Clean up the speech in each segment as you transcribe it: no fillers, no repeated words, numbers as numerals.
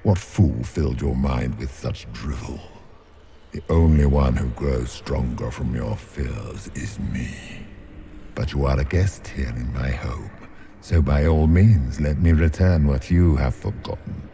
What fool filled your mind with such drivel? The only one who grows stronger from your fears is me. But you are a guest here in my home, so by all means let me return what you have forgotten.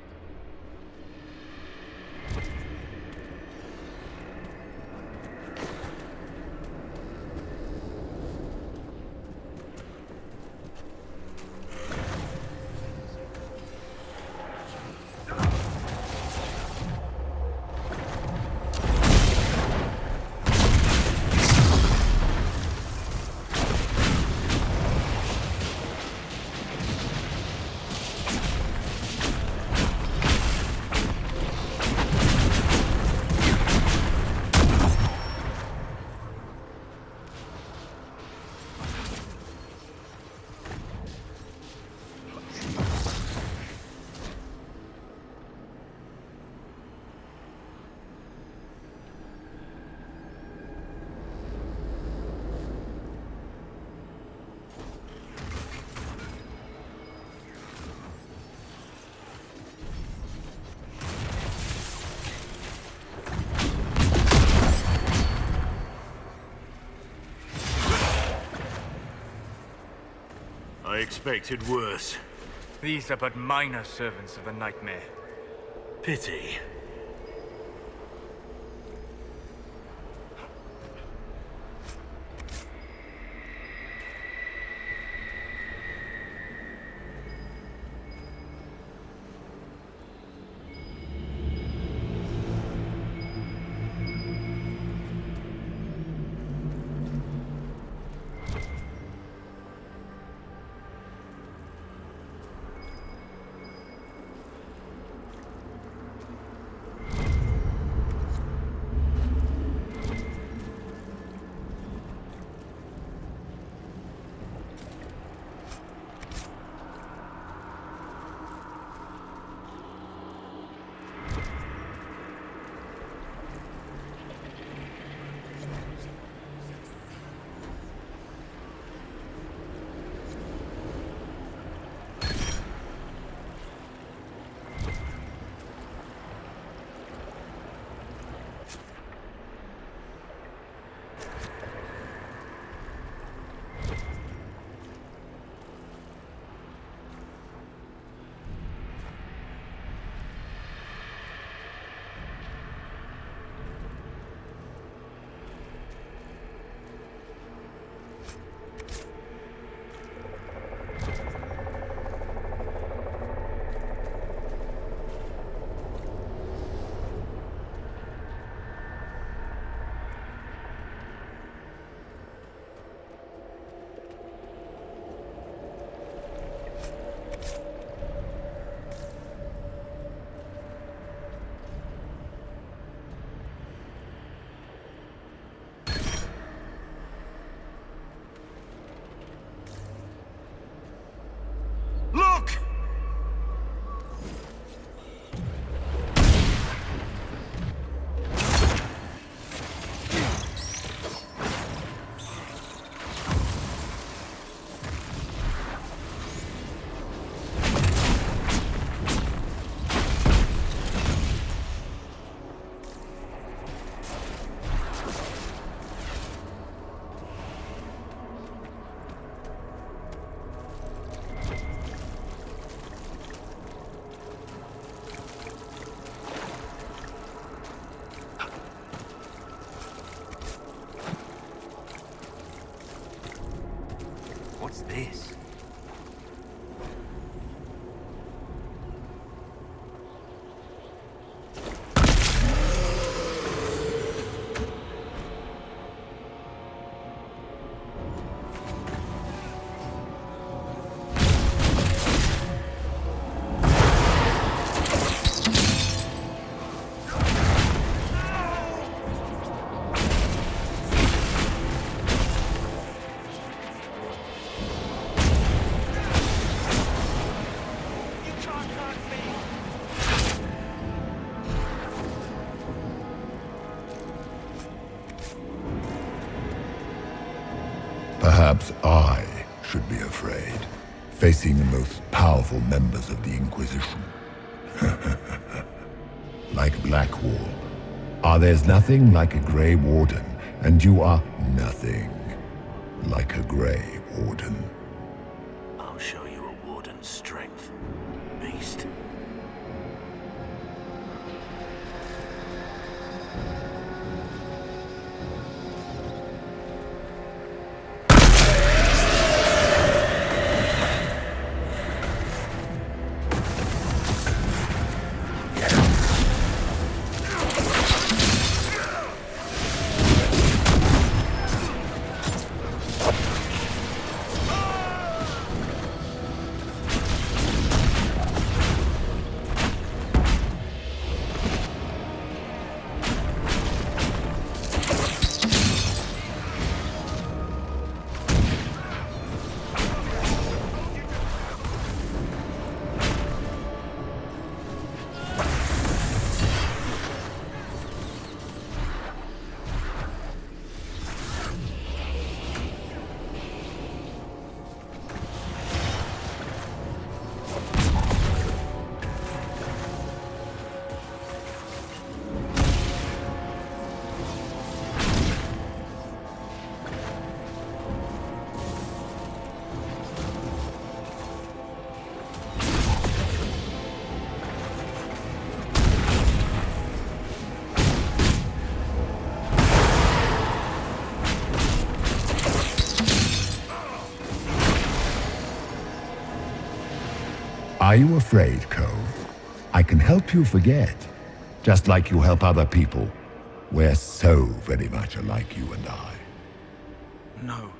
I expected worse. These are but minor servants of the nightmare. Pity. What's this? Perhaps I should be afraid, facing the most powerful members of the Inquisition. like Blackwall. There's nothing like a Grey Warden, and you are nothing like a Grey Warden. I'll show you a warden's strength, beast. Are you afraid, Cove? I can help you forget, just like you help other people. We're so very much alike, you and I. No.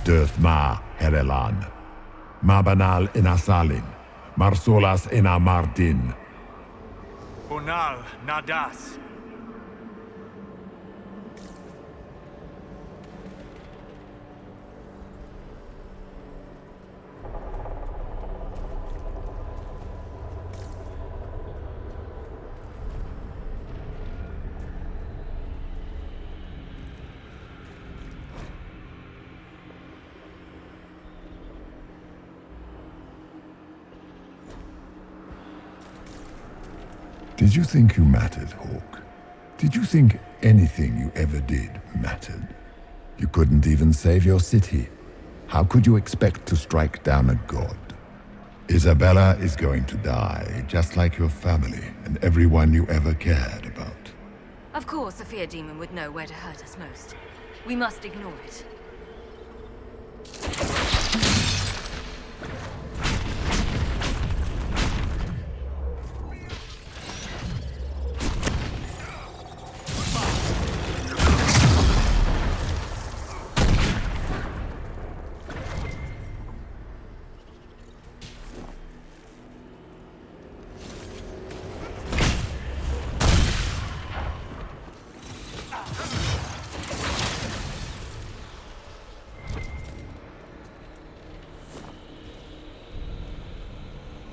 Döth ma Herelan, Mabanal inasalin, Marsolas ina Mardin. Bonal Nadas. Did you think you mattered, Hawk? Did you think anything you ever did mattered? You couldn't even save your city. How could you expect to strike down a god? Isabella is going to die, just like your family and everyone you ever cared about. Of course, the fear demon would know where to hurt us most. We must ignore it.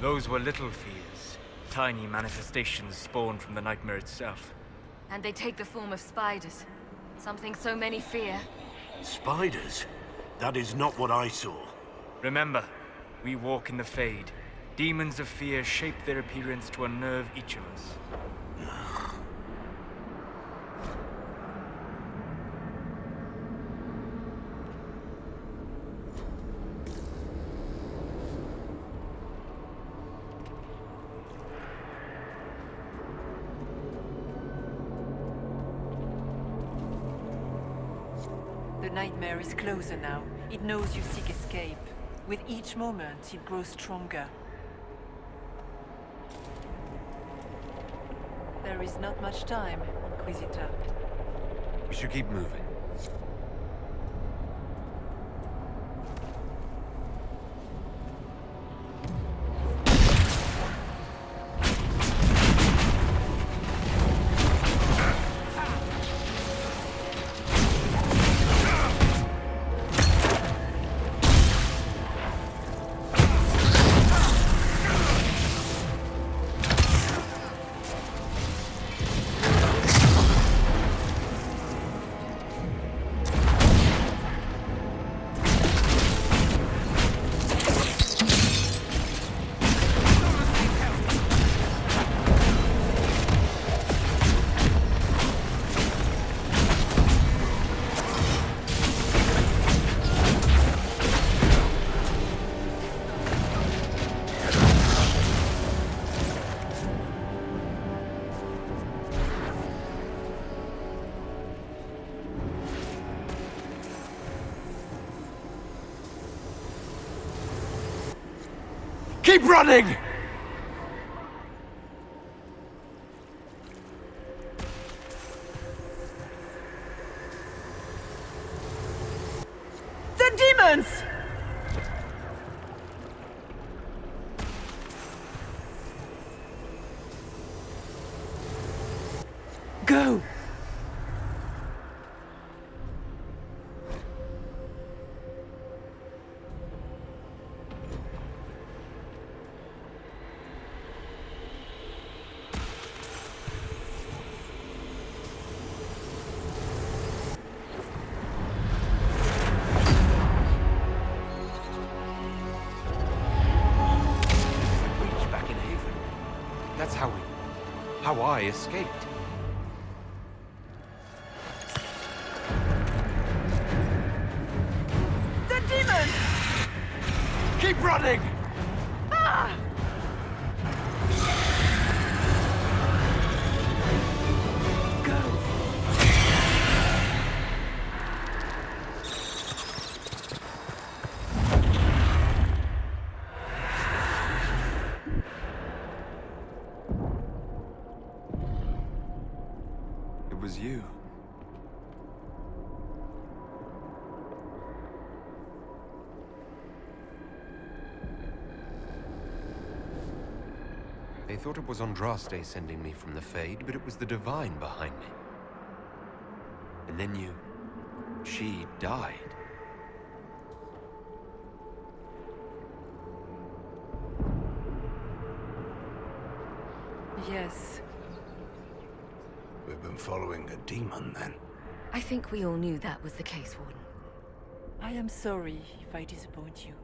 Those were little fears. Tiny manifestations spawned from the nightmare itself. And they take the form of spiders. Something so many fear. Spiders? That is not what I saw. Remember, We walk in the Fade. Demons of fear shape their appearance to unnerve each of us. The nightmare is closer now. It knows you seek escape. With each moment, it grows stronger. There is not much time, Inquisitor. We should keep moving. Keep running! The demons! Go! That's how I escaped. The demons! Keep running! Ah! Go! It was you. They thought it was Andraste sending me from the Fade, but it was the Divine behind me. And then she died. Yes. We've been following a demon, then. I think we all knew that was the case, Warden. I am sorry if I disappoint you.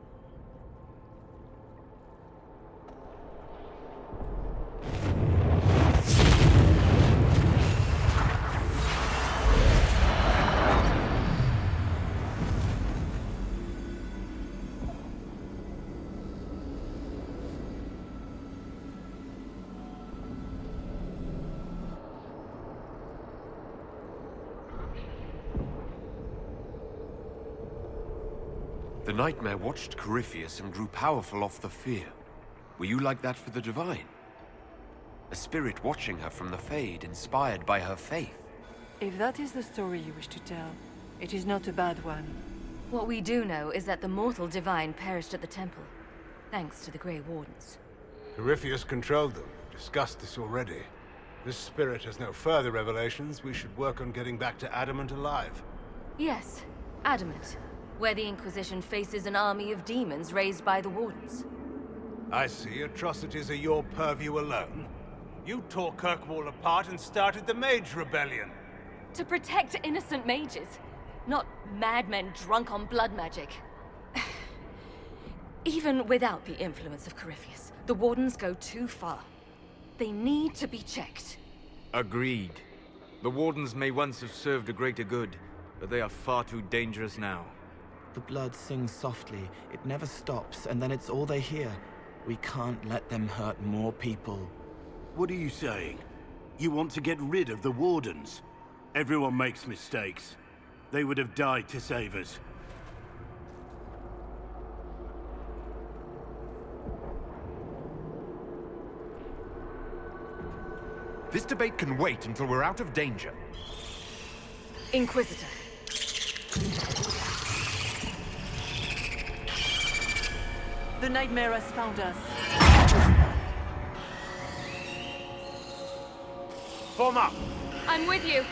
The Nightmare watched Corypheus and grew powerful off the fear. Were you like that for the Divine? A spirit watching her from the Fade, inspired by her faith. If that is the story you wish to tell, it is not a bad one. What we do know is that the mortal Divine perished at the temple, thanks to the Grey Wardens. Corypheus controlled them. We discussed this already. This spirit has no further revelations. We should work on getting back to Adamant alive. Yes, Adamant, where the Inquisition faces an army of demons raised by the Wardens. I see. Atrocities are your purview alone. You tore Kirkwall apart and started the Mage Rebellion. To protect innocent mages, not madmen drunk on blood magic. Even without the influence of Corypheus, the Wardens go too far. They need to be checked. Agreed. The Wardens may once have served a greater good, but they are far too dangerous now. The blood sings softly, it never stops, and then it's all they hear. We can't let them hurt more people. What are you saying? You want to get rid of the Wardens? Everyone makes mistakes. They would have died to save us. This debate can wait until we're out of danger. Inquisitor. The Nightmare has found us. Form up! I'm with you.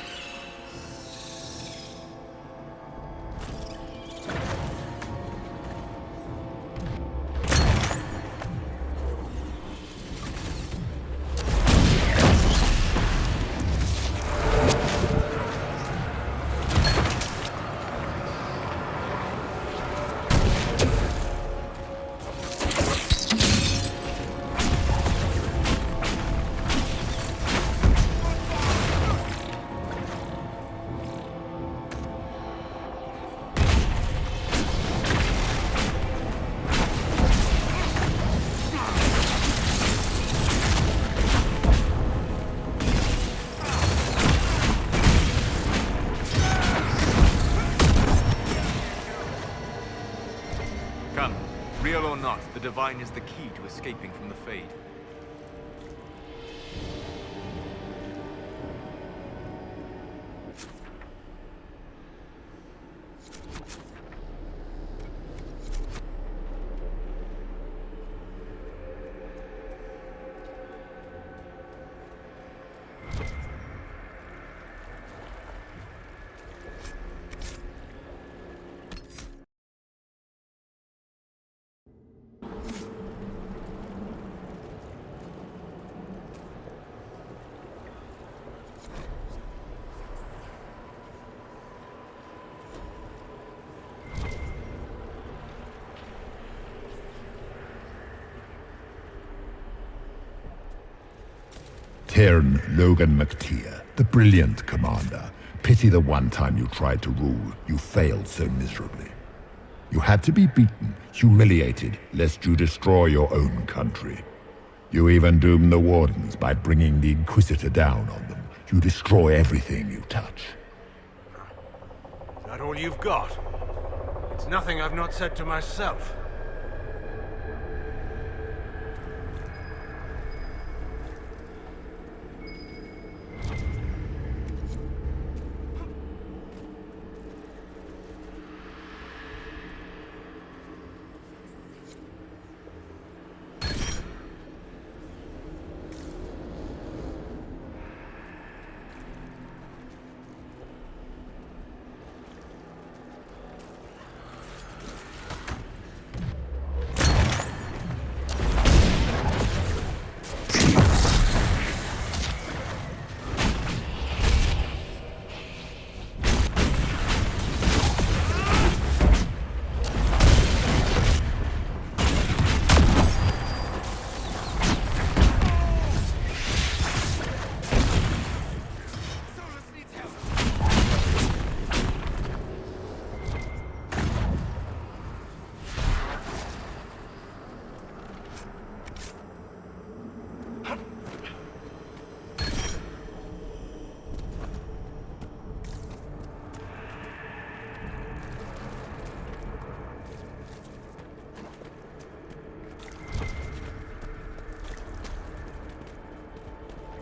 Come, real or not, the Divine is the key to escaping from the Fade. Cairn Logan McTeer, the brilliant commander. Pity the one time you tried to rule, you failed so miserably. You had to be beaten, humiliated, lest you destroy your own country. You even doomed the Wardens by bringing the Inquisitor down on them. You destroy everything you touch. Is that all you've got? It's nothing I've not said to myself.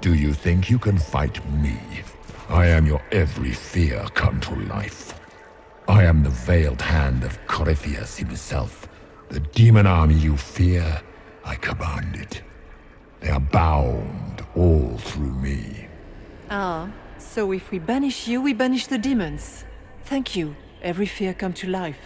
Do you think you can fight me? I am your every fear come to life. I am the veiled hand of Corypheus himself. The demon army you fear, I command it. They are bound all through me. Ah, so if we banish you, we banish the demons. Thank you. Every fear come to life.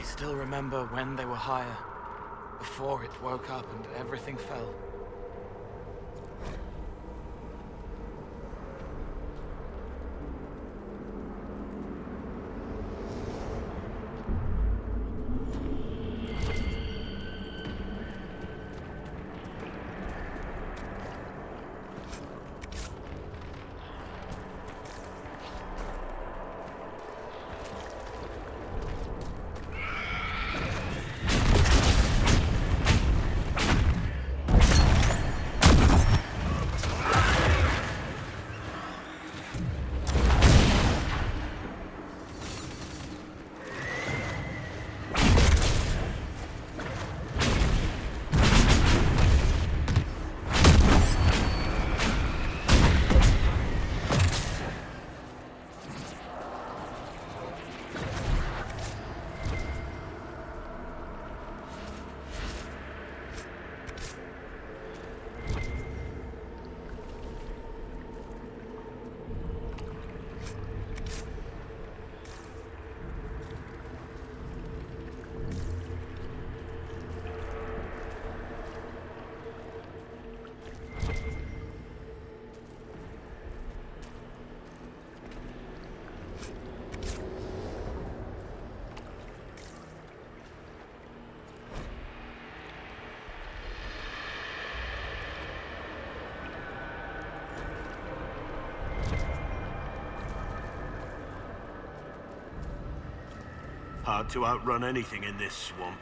They still remember when they were higher, before it woke up and everything fell. Hard to outrun anything in this swamp.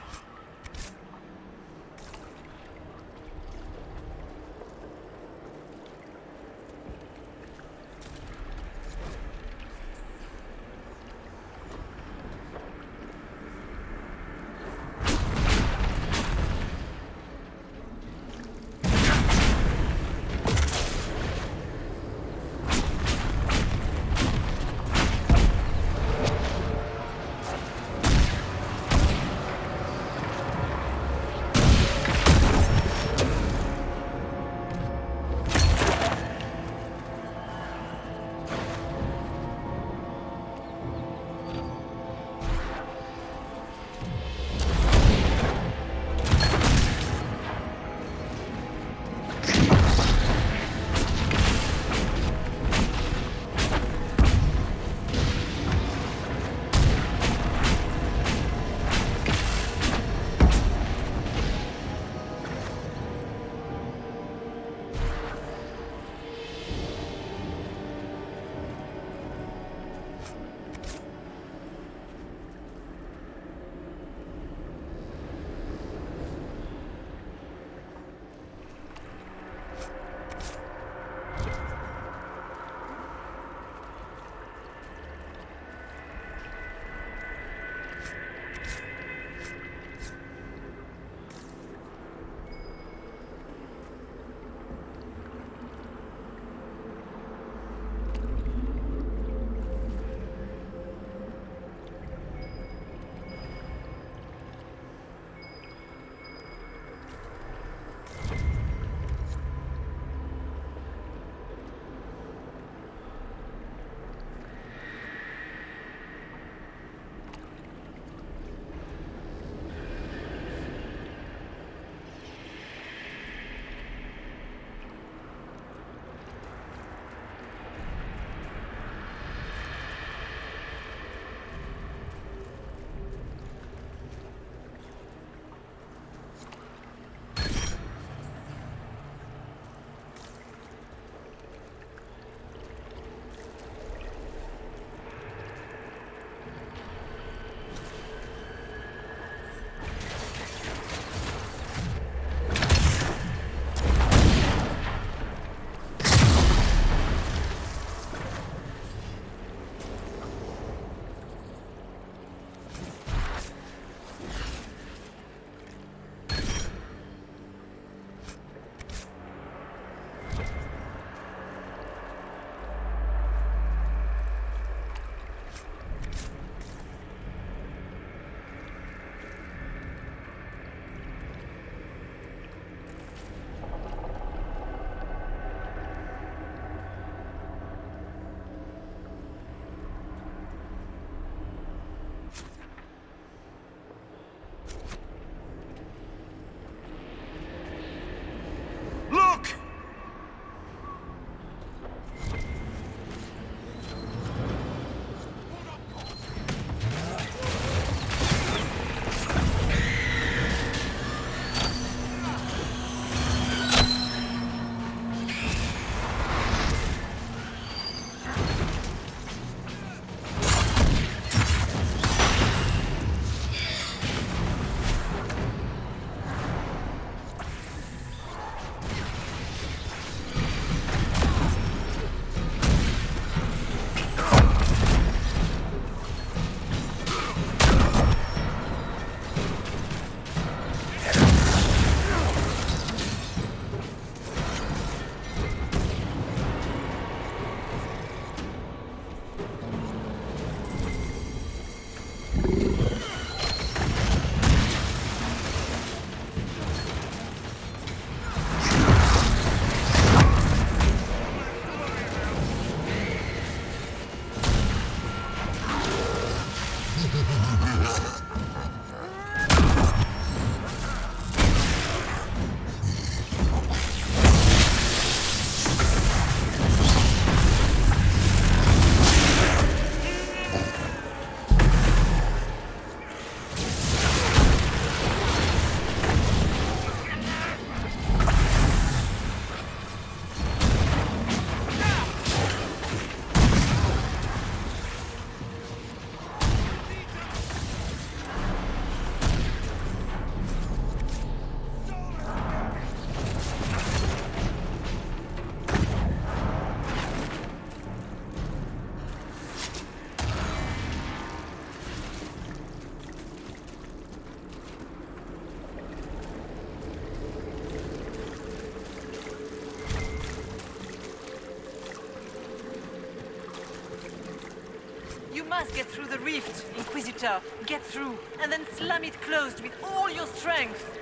must get through the rift, Inquisitor. Get through, and then slam it closed with all your strength.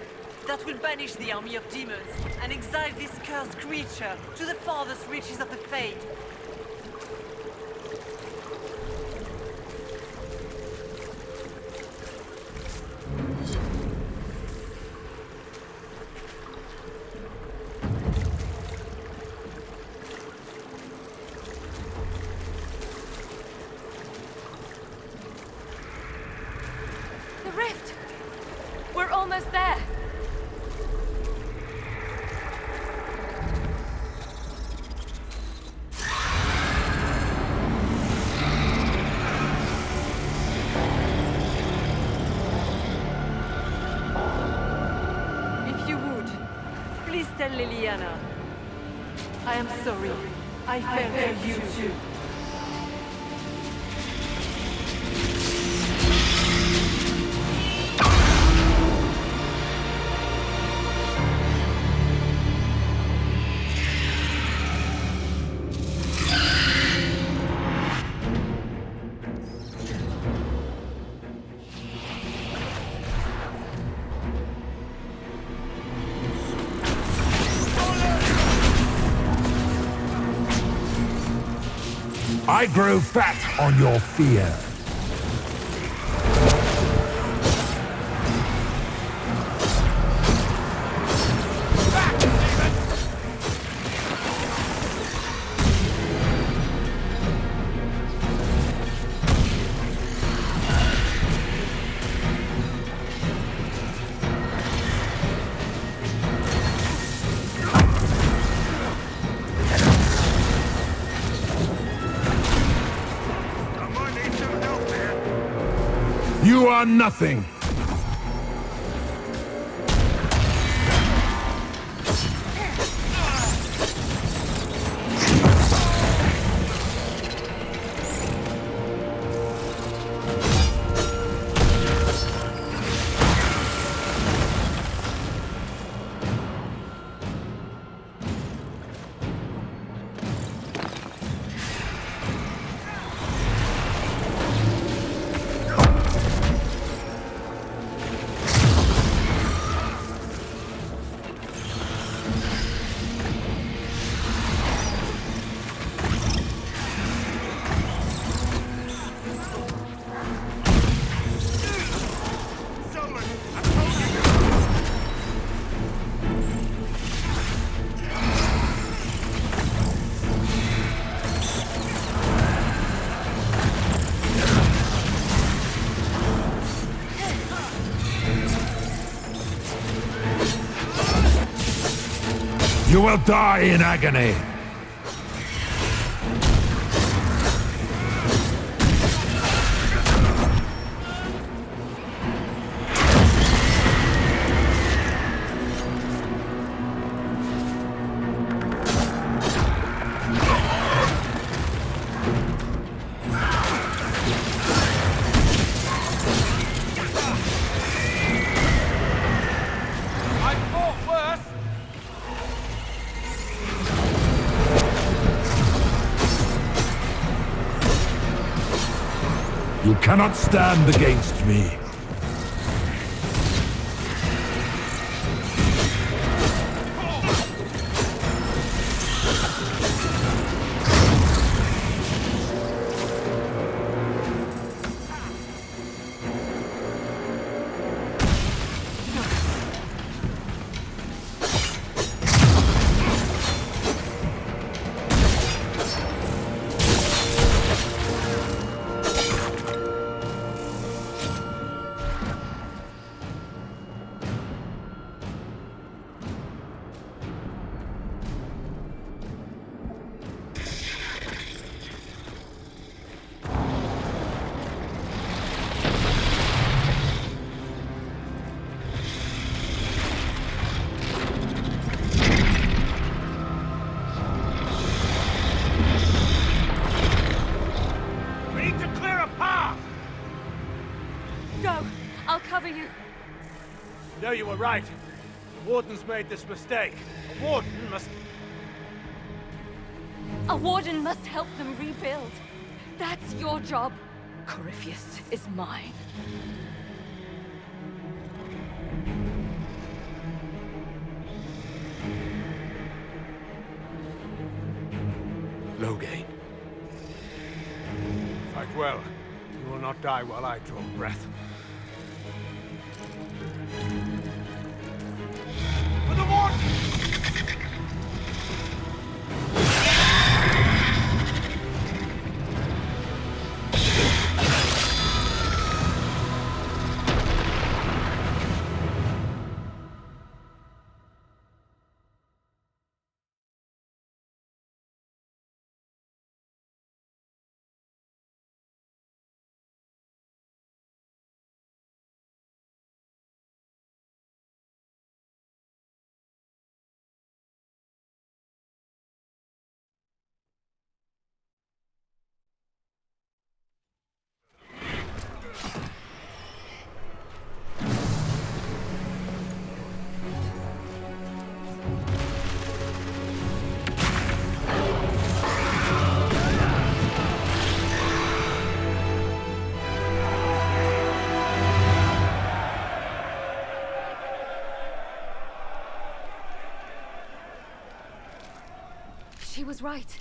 That will banish the army of demons and exile this cursed creature to the farthest reaches of the Fade. The rift! We're almost there! If you would, please tell Liliana. I am sorry. I failed you too. I grow fat on your fear. You are nothing. You will die in agony. You cannot stand against me. Go! I'll cover you. No, you were right. The Warden's made this mistake. A Warden must... A Warden must help them rebuild. That's your job. Corypheus is mine. Loghain. Fight well. You will not die while I draw breath. For the Warden! She was right.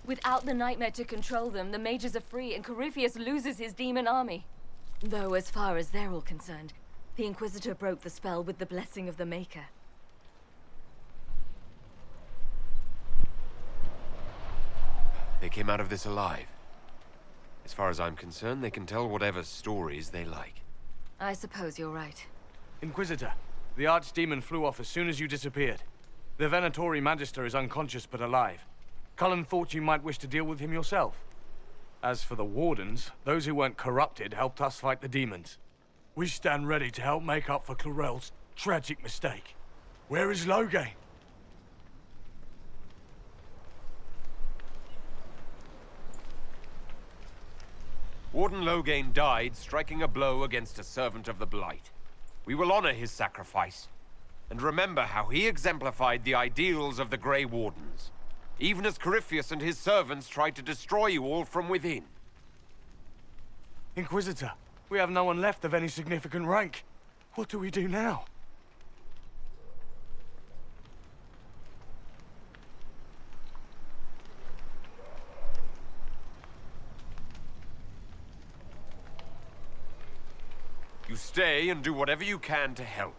Without the Nightmare to control them, the mages are free and Corypheus loses his demon army. Though as far as they're all concerned, the Inquisitor broke the spell with the blessing of the Maker. They came out of this alive. As far as I'm concerned, they can tell whatever stories they like. I suppose you're right. Inquisitor, the Archdemon flew off as soon as you disappeared. The Venatori Magister is unconscious but alive. Cullen thought you might wish to deal with him yourself. As for the Wardens, those who weren't corrupted helped us fight the demons. We stand ready to help make up for Clorel's tragic mistake. Where is Loghain? Warden Loghain died striking a blow against a servant of the Blight. We will honor his sacrifice, and remember how he exemplified the ideals of the Grey Wardens, even as Corypheus and his servants tried to destroy you all from within. Inquisitor, we have no one left of any significant rank. What do we do now? You stay and do whatever you can to help.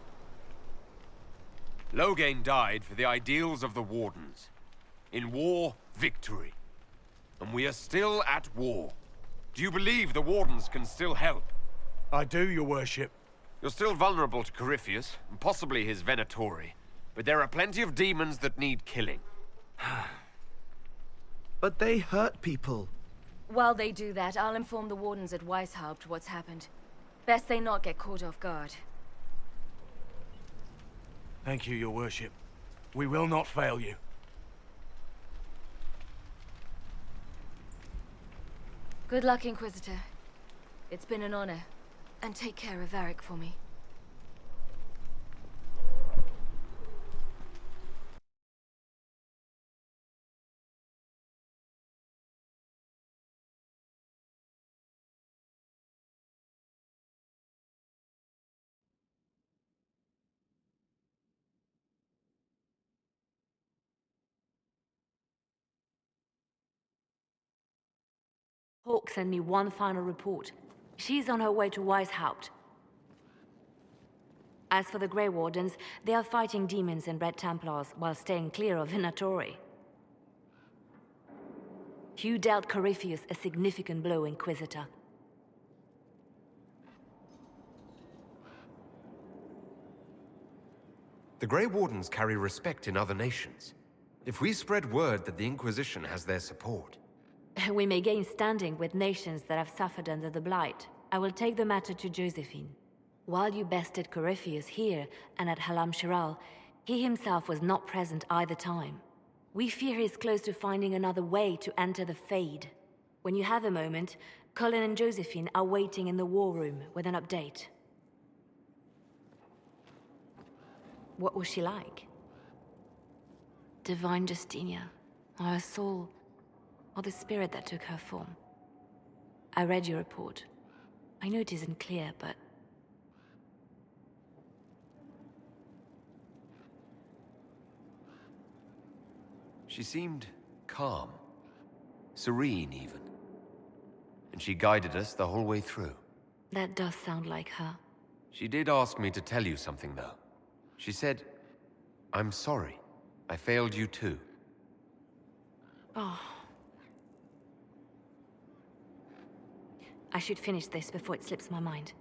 Loghain died for the ideals of the Wardens. In war, victory. And we are still at war. Do you believe the Wardens can still help? I do, your worship. You're still vulnerable to Corypheus, and possibly his Venatori. But there are plenty of demons that need killing. But they hurt people. While they do that, I'll inform the Wardens at Weishaupt what's happened. Best they not get caught off guard. Thank you, your worship. We will not fail you. Good luck, Inquisitor. It's been an honor. And take care of Varric for me. Hawk sent me one final report. She's on her way to Weishaupt. As for the Grey Wardens, they are fighting demons and Red Templars while staying clear of Venatori. You dealt Corypheus a significant blow, Inquisitor. The Grey Wardens carry respect in other nations. If we spread word that the Inquisition has their support... We may gain standing with nations that have suffered under the Blight. I will take the matter to Josephine. While you bested Corypheus here and at Halam Shiral, he himself was not present either time. We fear he is close to finding another way to enter the Fade. When you have a moment, Cullen and Josephine are waiting in the war room with an update. What was she like? Divine Justinia, or her soul, or the spirit that took her form? I read your report. I know it isn't clear, but... She seemed calm. Serene, even. And she guided us the whole way through. That does sound like her. She did ask me to tell you something, though. She said, "I'm sorry. I failed you too." Oh. I should finish this before it slips my mind.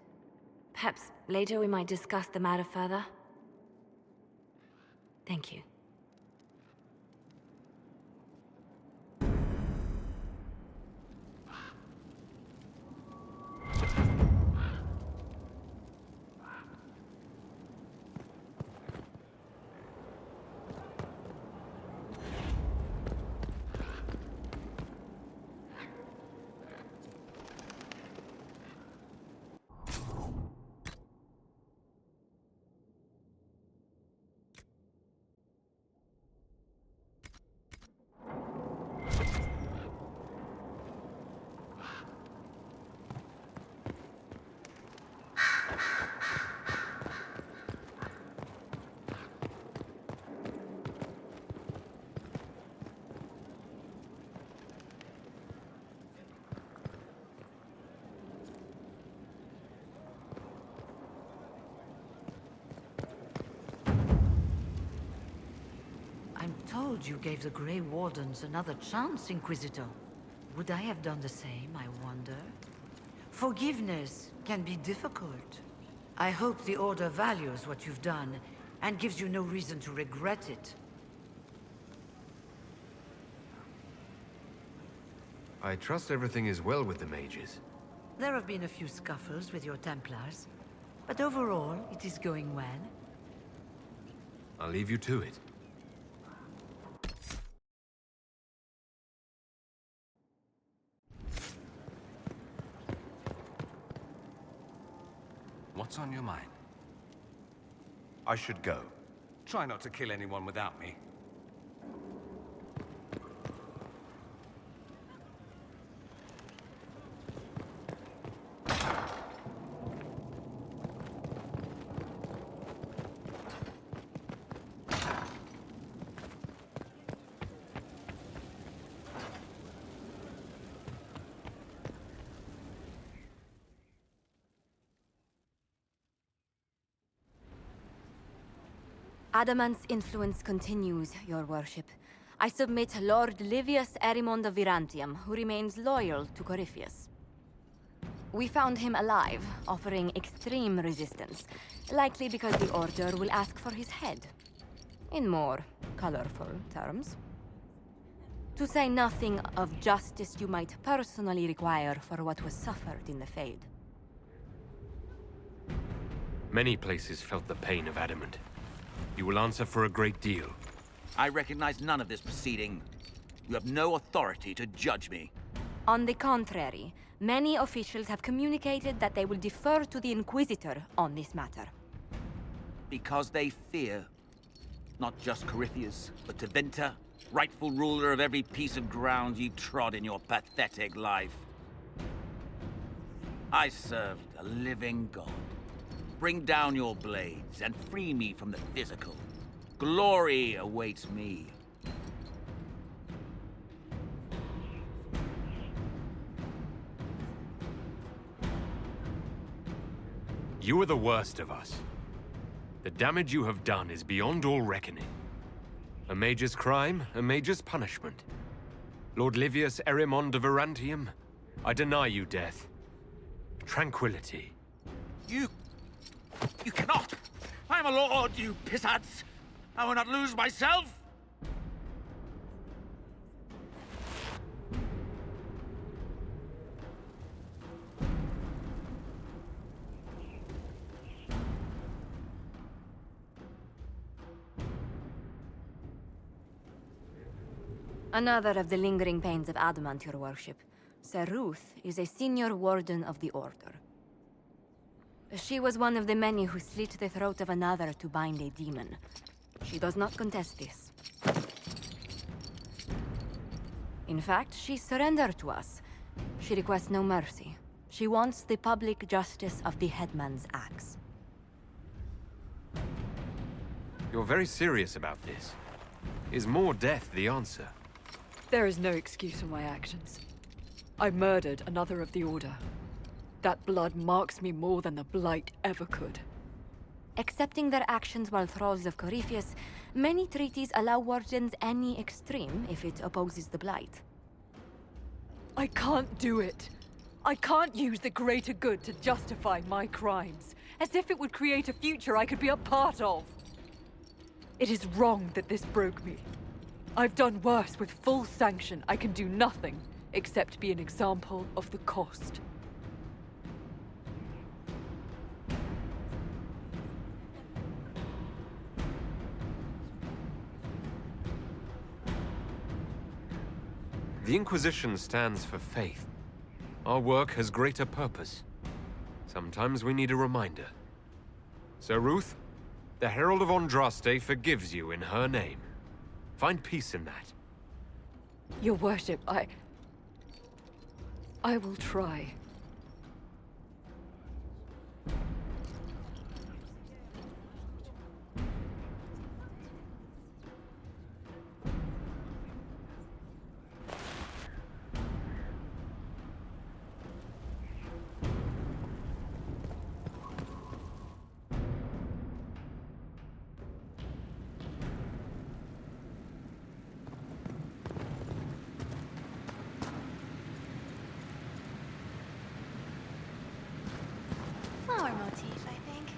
Perhaps later we might discuss the matter further. Thank you. I'm told you gave the Grey Wardens another chance, Inquisitor. Would I have done the same, I wonder? Forgiveness can be difficult. I hope the Order values what you've done, and gives you no reason to regret it. I trust everything is well with the mages. There have been a few scuffles with your Templars, but overall, it is going well. I'll leave you to it. What's on your mind? I should go. Try not to kill anyone without me. Adamant's influence continues, your worship. I submit Lord Livius Erimond of Virantium, who remains loyal to Corypheus. We found him alive, offering extreme resistance, likely because the Order will ask for his head. In more colorful terms. To say nothing of justice you might personally require for what was suffered in the Fade. Many places felt the pain of Adamant. You will answer for a great deal. I recognize none of this proceeding. You have no authority to judge me. On the contrary, many officials have communicated that they will defer to the Inquisitor on this matter. Because they fear. Not just Corypheus, but Tevinter, rightful ruler of every piece of ground you trod in your pathetic life. I served a living god. Bring down your blades and free me from the physical. Glory awaits me. You are the worst of us. The damage you have done is beyond all reckoning. A mage's crime, a mage's punishment. Lord Livius Erimond of Virantium, I deny you death. Tranquility. You cannot! I am a lord, you pissats! I will not lose myself! Another of the lingering pains of Adamant, your worship. Sir Ruth is a senior warden of the Order. She was one of the many who slit the throat of another to bind a demon. She does not contest this. In fact, she surrendered to us, She requests no mercy. She wants the public justice of the headman's axe. You're very serious about this. Is more death the answer? There is no excuse for my actions. I murdered another of the Order. That blood marks me more than the Blight ever could. Accepting their actions while thralls of Corypheus, many treaties allow wardens any extreme if it opposes the Blight. I can't do it. I can't use the greater good to justify my crimes, as if it would create a future I could be a part of. It is wrong that this broke me. I've done worse with full sanction. I can do nothing except be an example of the cost. The Inquisition stands for faith. Our work has greater purpose. Sometimes we need a reminder. So Ruth, the Herald of Andraste forgives you in her name. Find peace in that. Your worship, I will try. Flower motif, I think.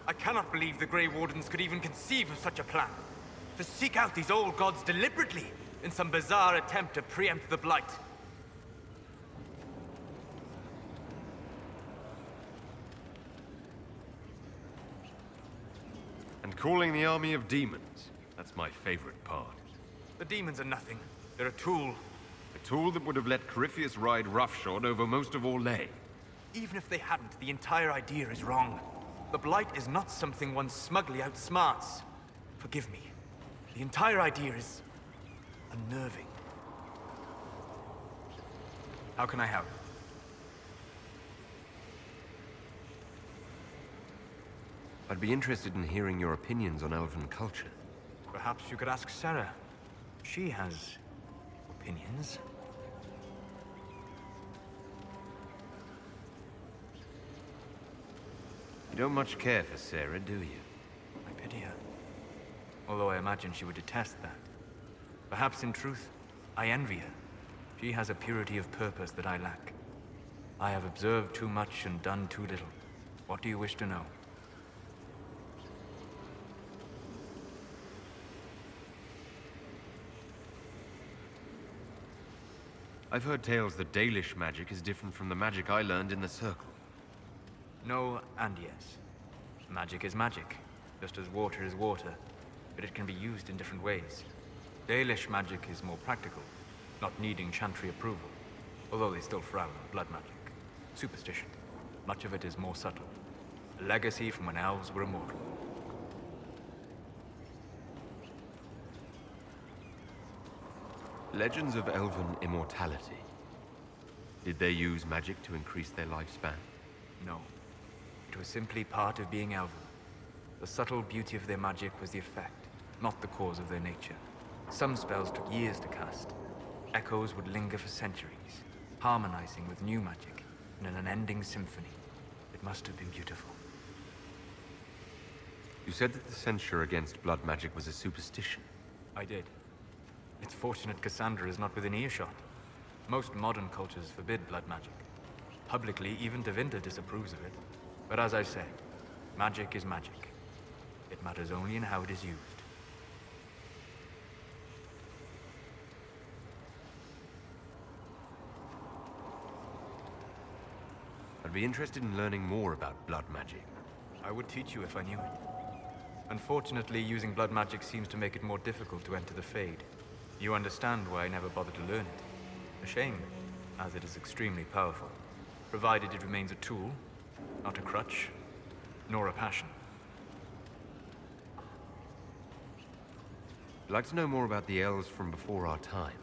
I cannot believe the Grey Wardens could even conceive of such a plan. To seek out these old gods deliberately in some bizarre attempt to preempt the Blight. And calling the army of demons. That's my favorite part. The demons are nothing. They're a tool. A tool that would have let Corypheus ride roughshod over most of Orlais. Even if they hadn't, the entire idea is wrong. The Blight is not something one smugly outsmarts. Forgive me. The entire idea is unnerving. How can I help? I'd be interested in hearing your opinions on elven culture. Perhaps you could ask Sarah. She has opinions. You don't much care for Sarah, do you? I pity her. Although I imagine she would detest that. Perhaps in truth, I envy her. She has a purity of purpose that I lack. I have observed too much and done too little. What do you wish to know? I've heard tales that Dalish magic is different from the magic I learned in the Circle. No and yes. Magic is magic, just as water is water, but it can be used in different ways. Dalish magic is more practical, not needing chantry approval, although they still frown on blood magic. Superstition. Much of it is more subtle. A legacy from when elves were immortal. Legends of elven immortality. Did they use magic to increase their lifespan? No. It was simply part of being elven. The subtle beauty of their magic was the effect, not the cause of their nature. Some spells took years to cast. Echoes would linger for centuries, harmonizing with new magic in an unending symphony. It must have been beautiful. You said that the censure against blood magic was a superstition. I did. It's fortunate Cassandra is not within earshot. Most modern cultures forbid blood magic. Publicly, even Tevinter disapproves of it. But as I said, magic is magic. It matters only in how it is used. I'd be interested in learning more about blood magic. I would teach you if I knew it. Unfortunately, using blood magic seems to make it more difficult to enter the Fade. You understand why I never bothered to learn it. A shame, as it is extremely powerful, provided it remains a tool, not a crutch, nor a passion. I'd like to know more about the elves from before our time.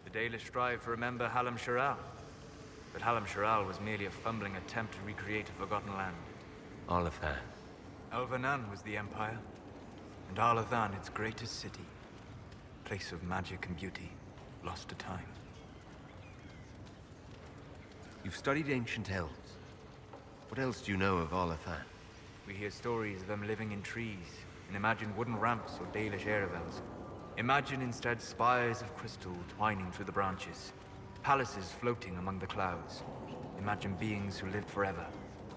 The Dalish strive to remember Halam Shiral. But Halam Shiral was merely a fumbling attempt to recreate a forgotten land. Arlathan. Elvanan was the Empire, and Arlathan its greatest city. Place of magic and beauty, lost to time. You've studied ancient elves. What else do you know of Arlathan? We hear stories of them living in trees, and imagine wooden ramps or Dalish aeravels. Imagine instead spires of crystal twining through the branches, palaces floating among the clouds. Imagine beings who lived forever,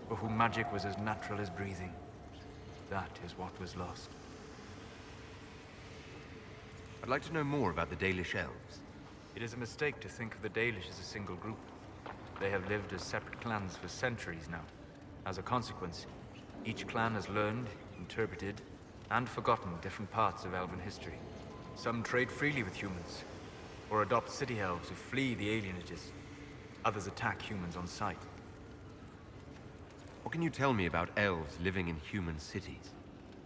for whom magic was as natural as breathing. That is what was lost. I'd like to know more about the Dalish elves. It is a mistake to think of the Dalish as a single group. They have lived as separate clans for centuries now. As a consequence, each clan has learned, interpreted, and forgotten different parts of elven history. Some trade freely with humans, or adopt city elves who flee the alienages. Others attack humans on sight. What can you tell me about elves living in human cities?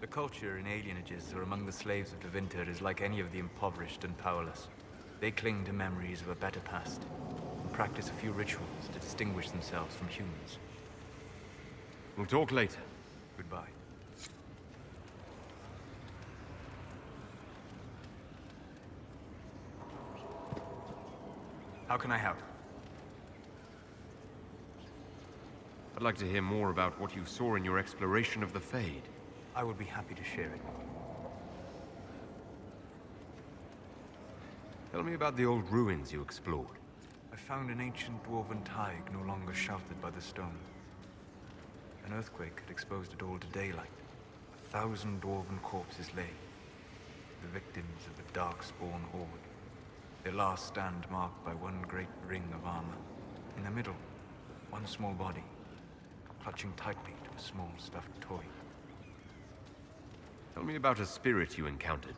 The culture in alienages or among the slaves of Tevinter is like any of the impoverished and powerless. They cling to memories of a better past, and practice a few rituals to distinguish themselves from humans. We'll talk later. Goodbye. How can I help? I'd like to hear more about what you saw in your exploration of the Fade. I would be happy to share it. Tell me about the old ruins you explored. I found an ancient dwarven thaig no longer sheltered by the stone. An earthquake had exposed it all to daylight. 1,000 dwarven corpses lay, the victims of the darkspawn horde. Their last stand marked by one great ring of armor. In the middle, one small body, clutching tightly to a small stuffed toy. Tell me about a spirit you encountered.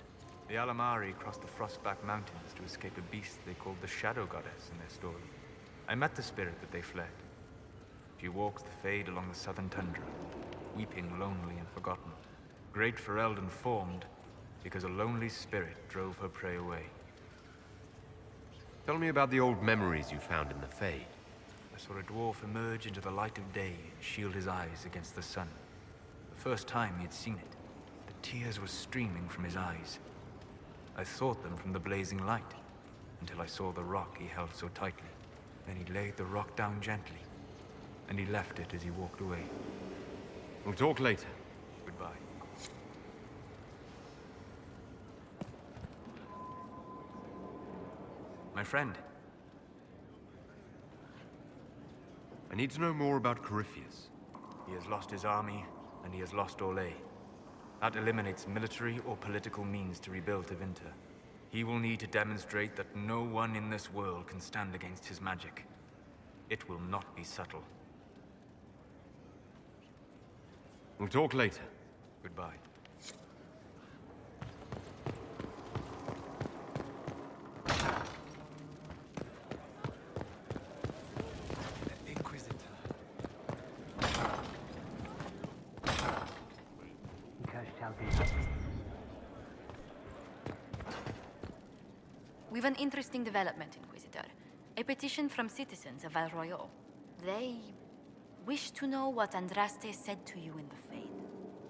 The Alamari crossed the Frostback Mountains to escape a beast they called the Shadow Goddess in their story. I met the spirit that they fled. She walks the Fade along the southern tundra, weeping lonely and forgotten. Great for Elden formed, because a lonely spirit drove her prey away. Tell me about the old memories you found in the Fade. I saw a dwarf emerge into the light of day and shield his eyes against the sun. The first time he had seen it, the tears were streaming from his eyes. I thought them from the blazing light, until I saw the rock he held so tightly. Then he laid the rock down gently, and he left it as he walked away. We'll talk later. Goodbye. My friend. I need to know more about Corypheus. He has lost his army, and he has lost Orlais. That eliminates military or political means to rebuild Tevinter. He will need to demonstrate that no one in this world can stand against his magic. It will not be subtle. We'll talk later. Goodbye. Inquisitor. We've an interesting development, Inquisitor. A petition from citizens of Val Royeaux. They wish to know what Andraste said to you in the Fade.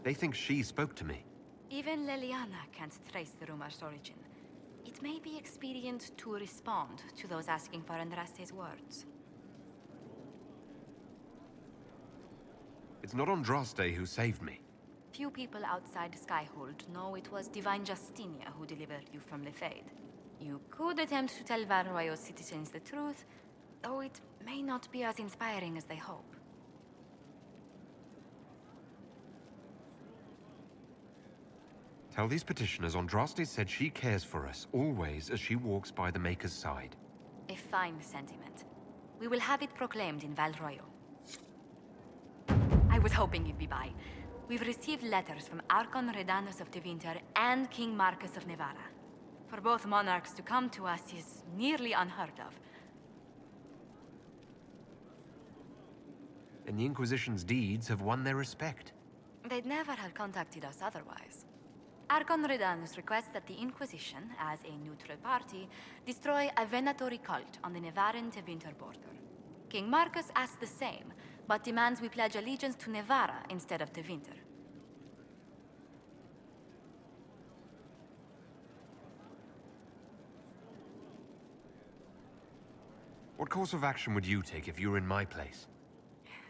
They think she spoke to me. Even Leliana can't trace the rumor's origin. It may be expedient to respond to those asking for Andraste's words. It's not Andraste who saved me. Few people outside Skyhold know it was Divine Justinia who delivered you from the Fade. You could attempt to tell Val Royeaux's citizens the truth, though it may not be as inspiring as they hope. Tell these petitioners Andraste said she cares for us, always, as she walks by the Maker's side. A fine sentiment. We will have it proclaimed in Val Royeaux. I was hoping you'd be by. We've received letters from Archon Redanus of Tevinter and King Marcus of Nevada. For both monarchs to come to us is nearly unheard of. And the Inquisition's deeds have won their respect. They'd never have contacted us otherwise. Archon Redanus requests that the Inquisition, as a neutral party, destroy a Venatory cult on the Nevaran-Tevinter border. King Marcus asks the same, but demands we pledge allegiance to Nevara instead of Tevinter. What course of action would you take if you were in my place?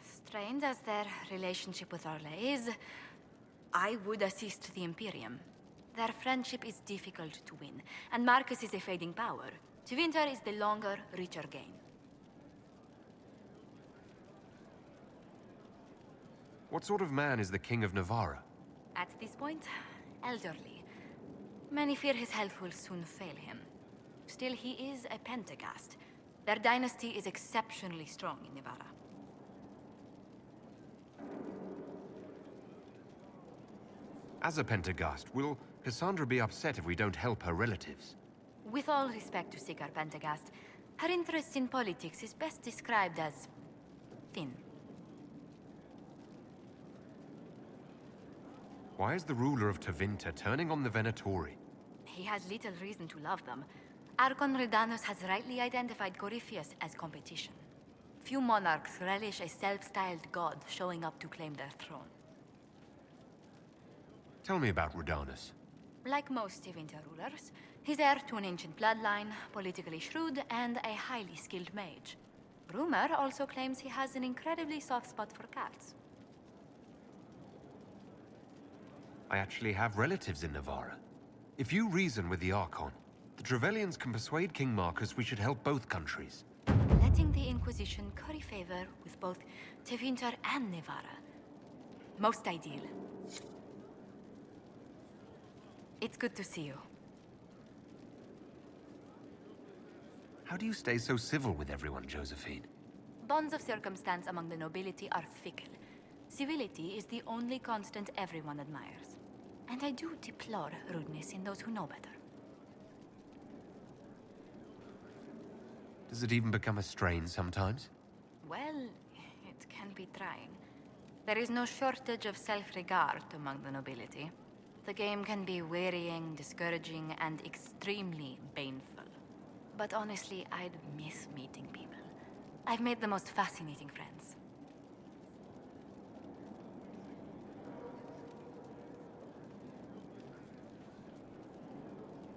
Strained as their relationship with Orlais is, I would assist the Imperium. Their friendship is difficult to win, and Marcus is a fading power. Tevinter is the longer, richer gain. What sort of man is the King of Navarra? At this point, elderly. Many fear his health will soon fail him. Still, he is a Pentagast. Their dynasty is exceptionally strong in Navarra. As a Pentagast, will Cassandra be upset if we don't help her relatives? With all respect to Sigar Pentagast, her interest in politics is best described as thin. Why is the ruler of Tevinter turning on the Venatori? He has little reason to love them. Archon Redanus has rightly identified Corypheus as competition. Few monarchs relish a self-styled god showing up to claim their throne. Tell me about Redanus. Like most Tevinter rulers, he's heir to an ancient bloodline, politically shrewd, and a highly skilled mage. Rumor also claims he has an incredibly soft spot for cats. I actually have relatives in Navarra. If you reason with the Archon, the Trevellians can persuade King Marcus we should help both countries. Letting the Inquisition curry favor with both Tevinter and Navarra. Most ideal. It's good to see you. How do you stay so civil with everyone, Josephine? Bonds of circumstance among the nobility are fickle. Civility is the only constant everyone admires. And I do deplore rudeness in those who know better. Does it even become a strain sometimes? Well, it can be trying. There is no shortage of self-regard among the nobility. The game can be wearying, discouraging, and extremely baneful. But honestly, I'd miss meeting people. I've made the most fascinating friends.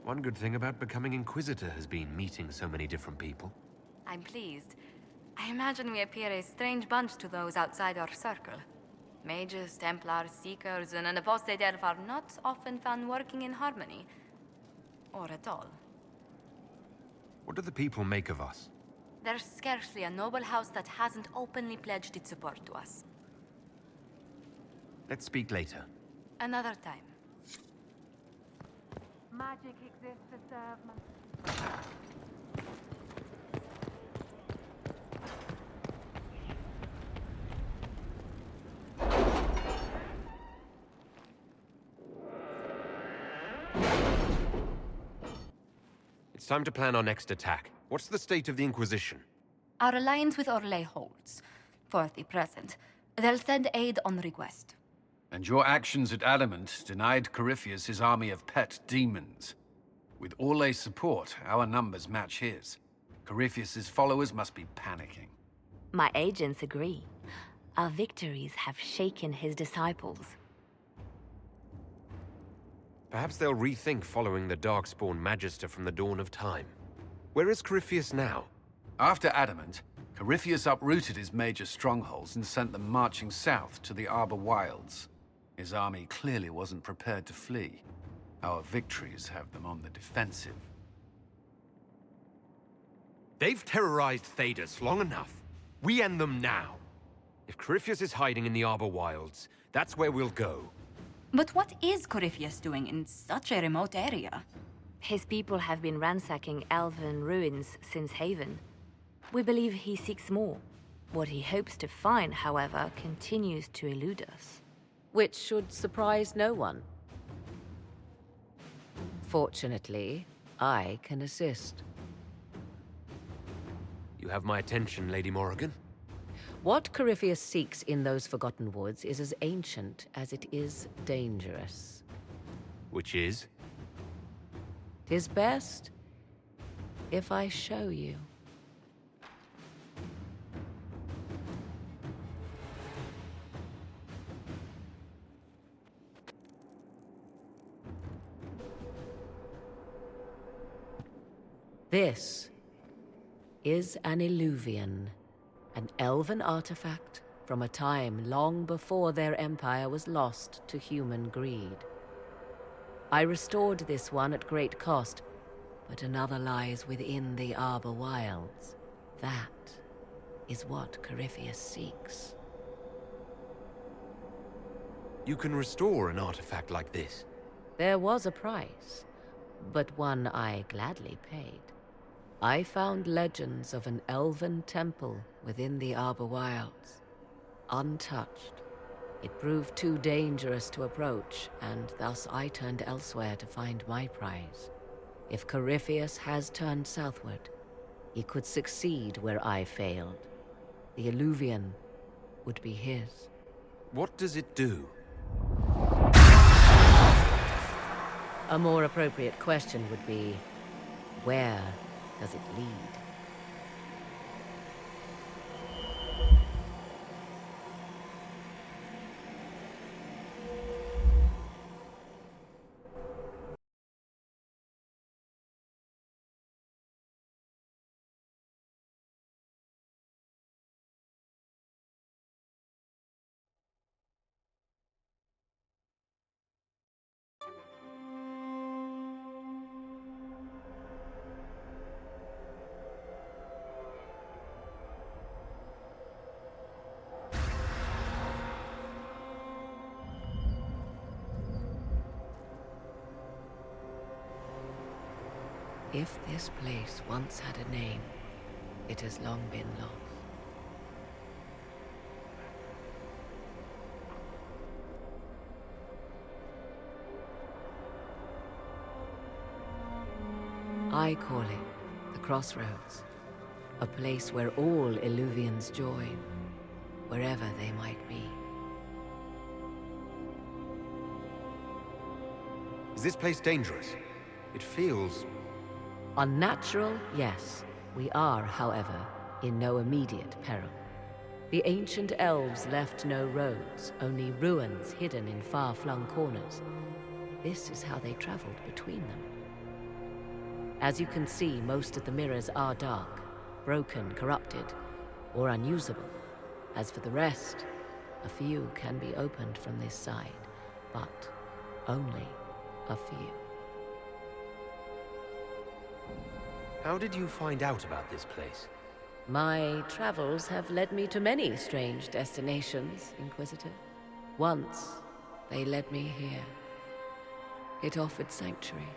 One good thing about becoming Inquisitor has been meeting so many different people. I'm pleased. I imagine we appear a strange bunch to those outside our circle. Mages, Templars, Seekers, and an apostate elf are not often found working in harmony. Or at all. What do the people make of us? There's scarcely a noble house that hasn't openly pledged its support to us. Let's speak later. Another time. Magic exists to serve It's time to plan our next attack. What's the state of the Inquisition? Our alliance with Orlais holds. For the present. They'll send aid on request. And your actions at Adamant denied Corypheus his army of pet demons. With Orlais' support, our numbers match his. Corypheus's followers must be panicking. My agents agree. Our victories have shaken his disciples. Perhaps they'll rethink following the Darkspawn Magister from the dawn of time. Where is Corypheus now? After Adamant, Corypheus uprooted his major strongholds and sent them marching south to the Arbor Wilds. His army clearly wasn't prepared to flee. Our victories have them on the defensive. They've terrorized Thedas long enough. We end them now. If Corypheus is hiding in the Arbor Wilds, that's where we'll go. But what is Corypheus doing in such a remote area? His people have been ransacking elven ruins since Haven. We believe he seeks more. What he hopes to find, however, continues to elude us. Which should surprise no one. Fortunately, I can assist. You have my attention, Lady Morrigan. What Corypheus seeks in those Forgotten Woods is as ancient as it is dangerous. Which is? 'Tis best if I show you. This is an Illuvian, an elven artifact from a time long before their empire was lost to human greed. I restored this one at great cost, but another lies within the Arbor Wilds. That is what Corypheus seeks. You can restore an artifact like this. There was a price, but one I gladly paid. I found legends of an elven temple within the Arbor Wilds. Untouched. It proved too dangerous to approach, and thus I turned elsewhere to find my prize. If Corypheus has turned southward, he could succeed where I failed. The Illuvian would be his. What does it do? A more appropriate question would be, where does it lead? If this place once had a name, it has long been lost. I call it the Crossroads, a place where all Illuvians join, wherever they might be. Is this place dangerous? It feels... Unnatural, yes. We are, however, in no immediate peril. The ancient elves left no roads, only ruins hidden in far-flung corners. This is how they traveled between them. As you can see, most of the mirrors are dark, broken, corrupted, or unusable. As for the rest, a few can be opened from this side, but only a few. How did you find out about this place? My travels have led me to many strange destinations, Inquisitor. Once, they led me here. It offered sanctuary.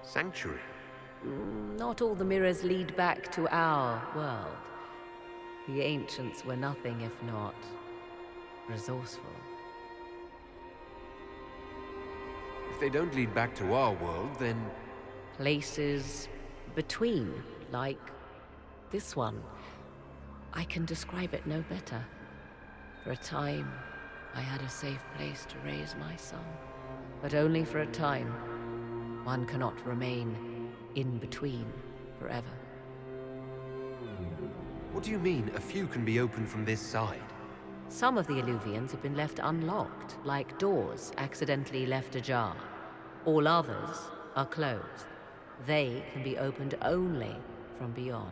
Sanctuary? Not all the mirrors lead back to our world. The ancients were nothing if not resourceful. If they don't lead back to our world, then... Places between, like this one. I can describe it no better. For a time, I had a safe place to raise my son. But only for a time. One cannot remain in between forever. What do you mean, a few can be opened from this side? Some of the Illuvians have been left unlocked, like doors accidentally left ajar. All others are closed. They can be opened only from beyond.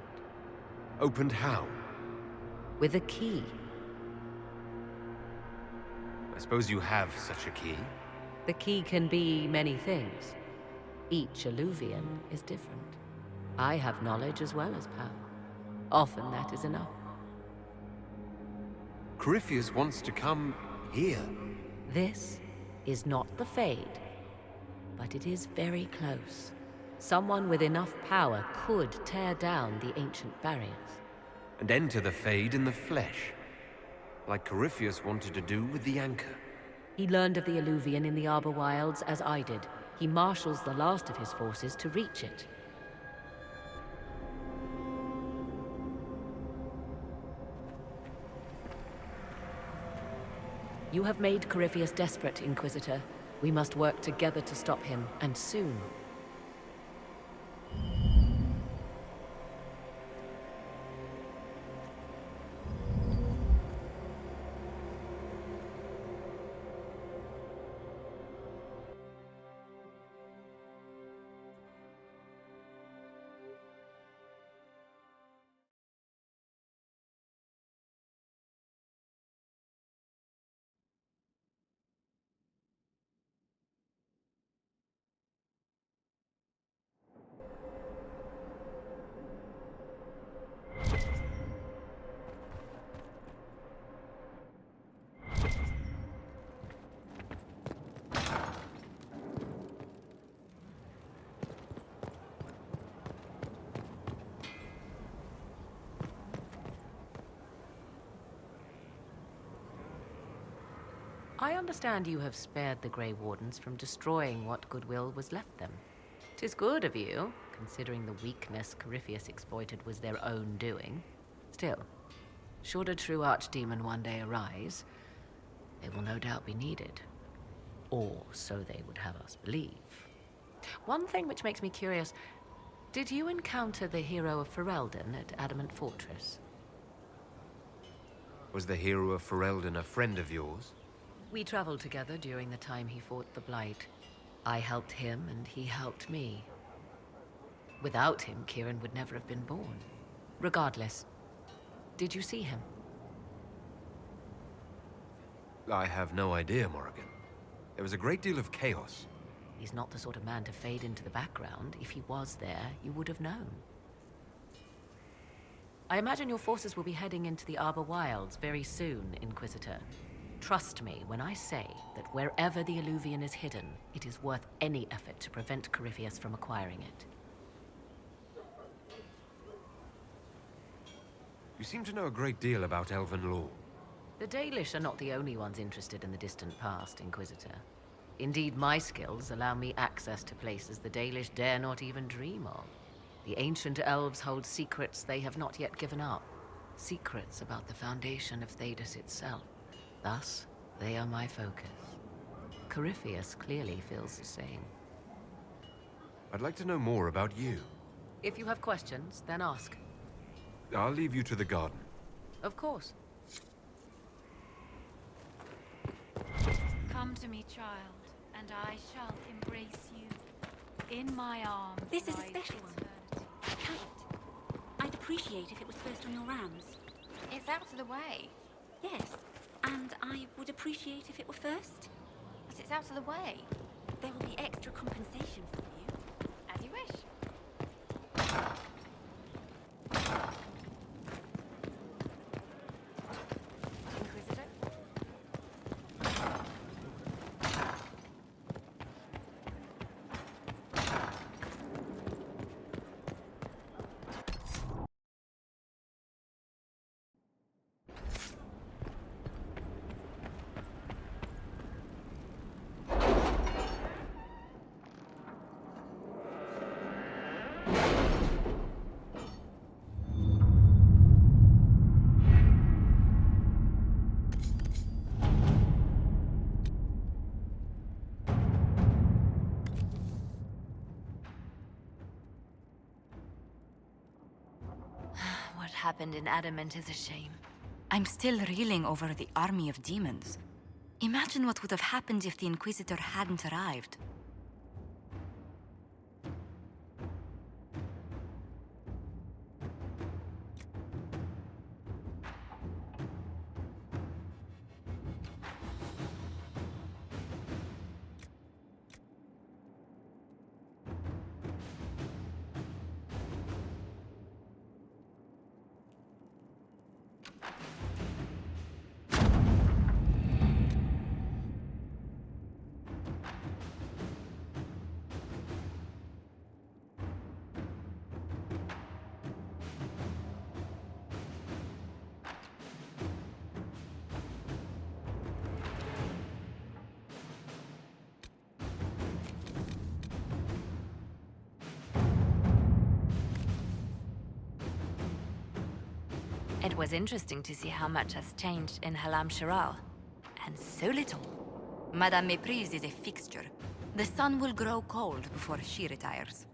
Opened how? With a key. I suppose you have such a key? The key can be many things. Each Illuvian is different. I have knowledge as well as power. Often that is enough. Corypheus wants to come here. This is not the Fade, but it is very close. Someone with enough power could tear down the ancient barriers. And enter the Fade in the flesh. Like Corypheus wanted to do with the Anchor. He learned of the Illuvian in the Arbor Wilds as I did. He marshals the last of his forces to reach it. You have made Corypheus desperate, Inquisitor. We must work together to stop him, and soon. I understand you have spared the Grey Wardens from destroying what goodwill was left them. 'Tis good of you, considering the weakness Corypheus exploited was their own doing. Still, should a true archdemon one day arise, they will no doubt be needed. Or so they would have us believe. One thing which makes me curious, did you encounter the hero of Ferelden at Adamant Fortress? Was the hero of Ferelden a friend of yours? We traveled together during the time he fought the Blight. I helped him, and he helped me. Without him, Kieran would never have been born. Regardless, did you see him? I have no idea, Morrigan. There was a great deal of chaos. He's not the sort of man to fade into the background. If he was there, you would have known. I imagine your forces will be heading into the Arbor Wilds very soon, Inquisitor. Trust me when I say that wherever the Illuvian is hidden, it is worth any effort to prevent Corypheus from acquiring it. You seem to know a great deal about elven lore. The Dalish are not the only ones interested in the distant past, Inquisitor. Indeed, my skills allow me access to places the Dalish dare not even dream of. The ancient elves hold secrets they have not yet given up. Secrets about the foundation of Thedas itself. Thus, they are my focus. Corypheus clearly feels the same. I'd like to know more about you. If you have questions, then ask. I'll leave you to the garden. Of course. Come to me, child, and I shall embrace you. In my arms. This is a special one. I can't. I'd appreciate if it was first on your rounds. It's out of the way. Yes, and I would appreciate if it were first. But it's out of the way. There will be extra compensation for you. As you wish. happened in Adamant is a shame. I'm still reeling over the army of demons. Imagine what would have happened if the Inquisitor hadn't arrived. It was interesting to see how much has changed in Halam Shiral. And so little. Madame Méprise is a fixture. The sun will grow cold before she retires.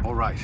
All right.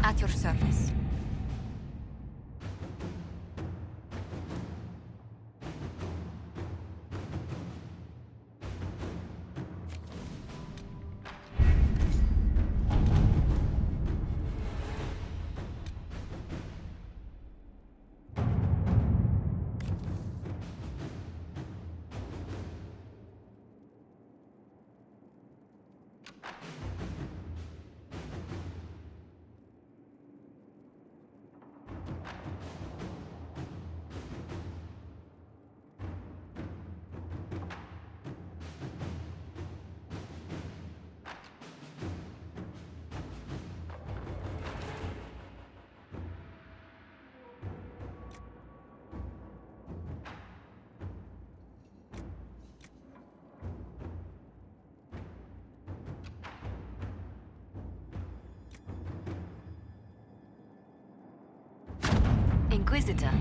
At your service. Inquisitor.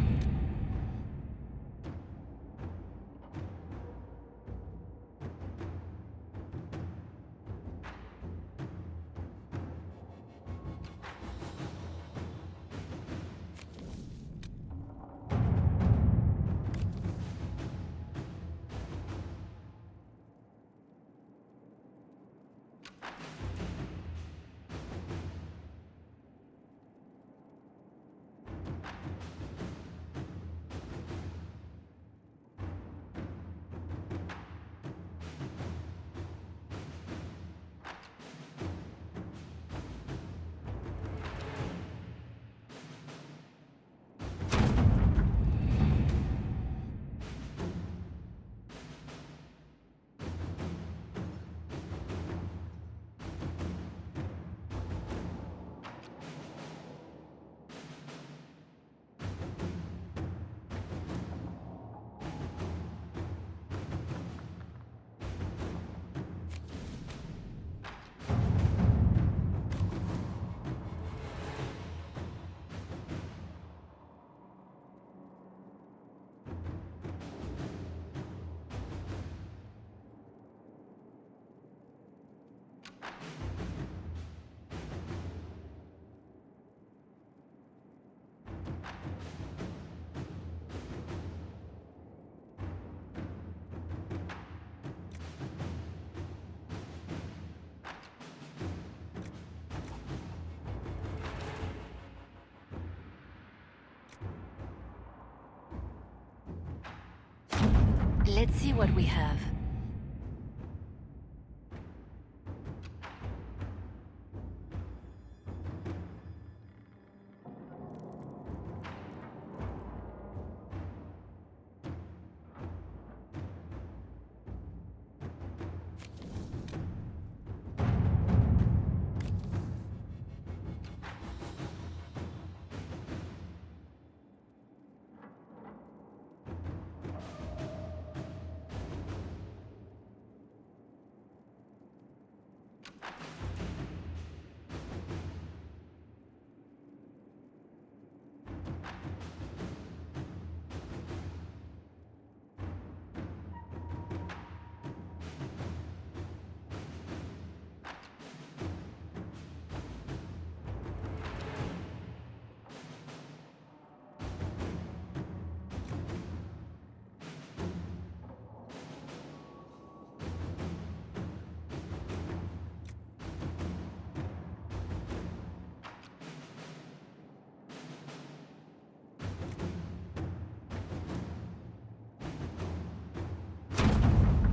Let's see what we have.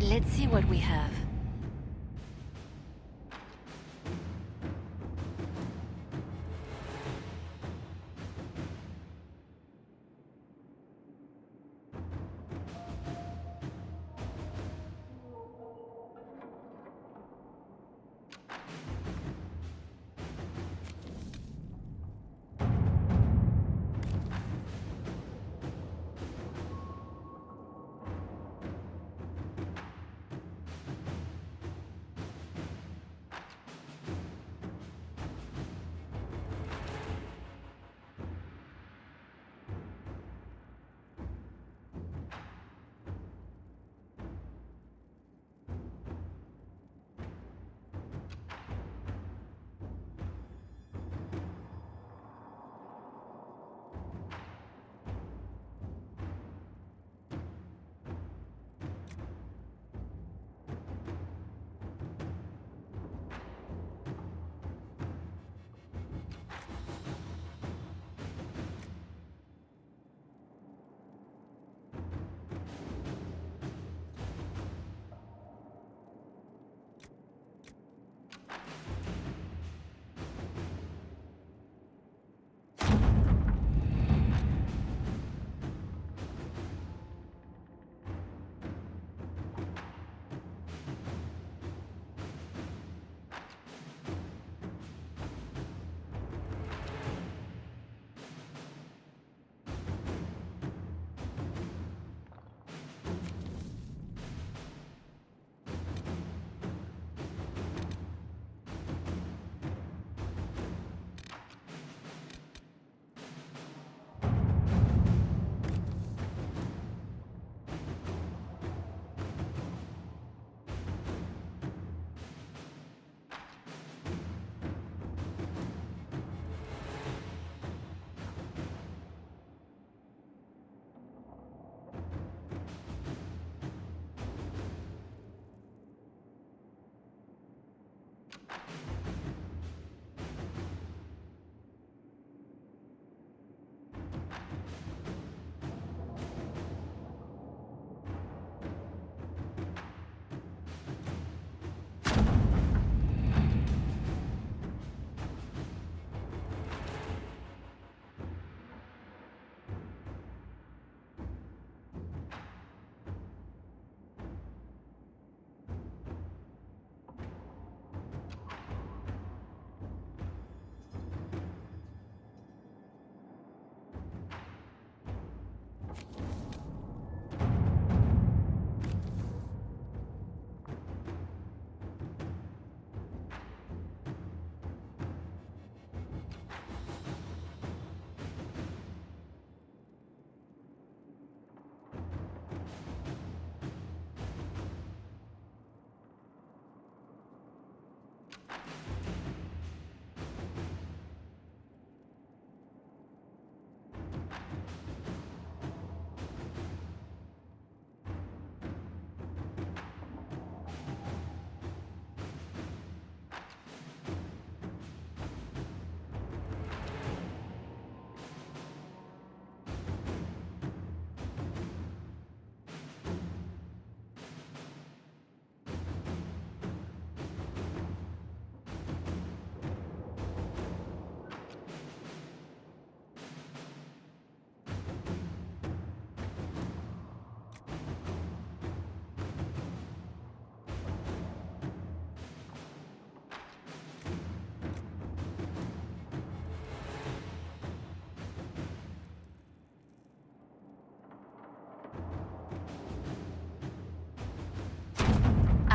Let's see what we have.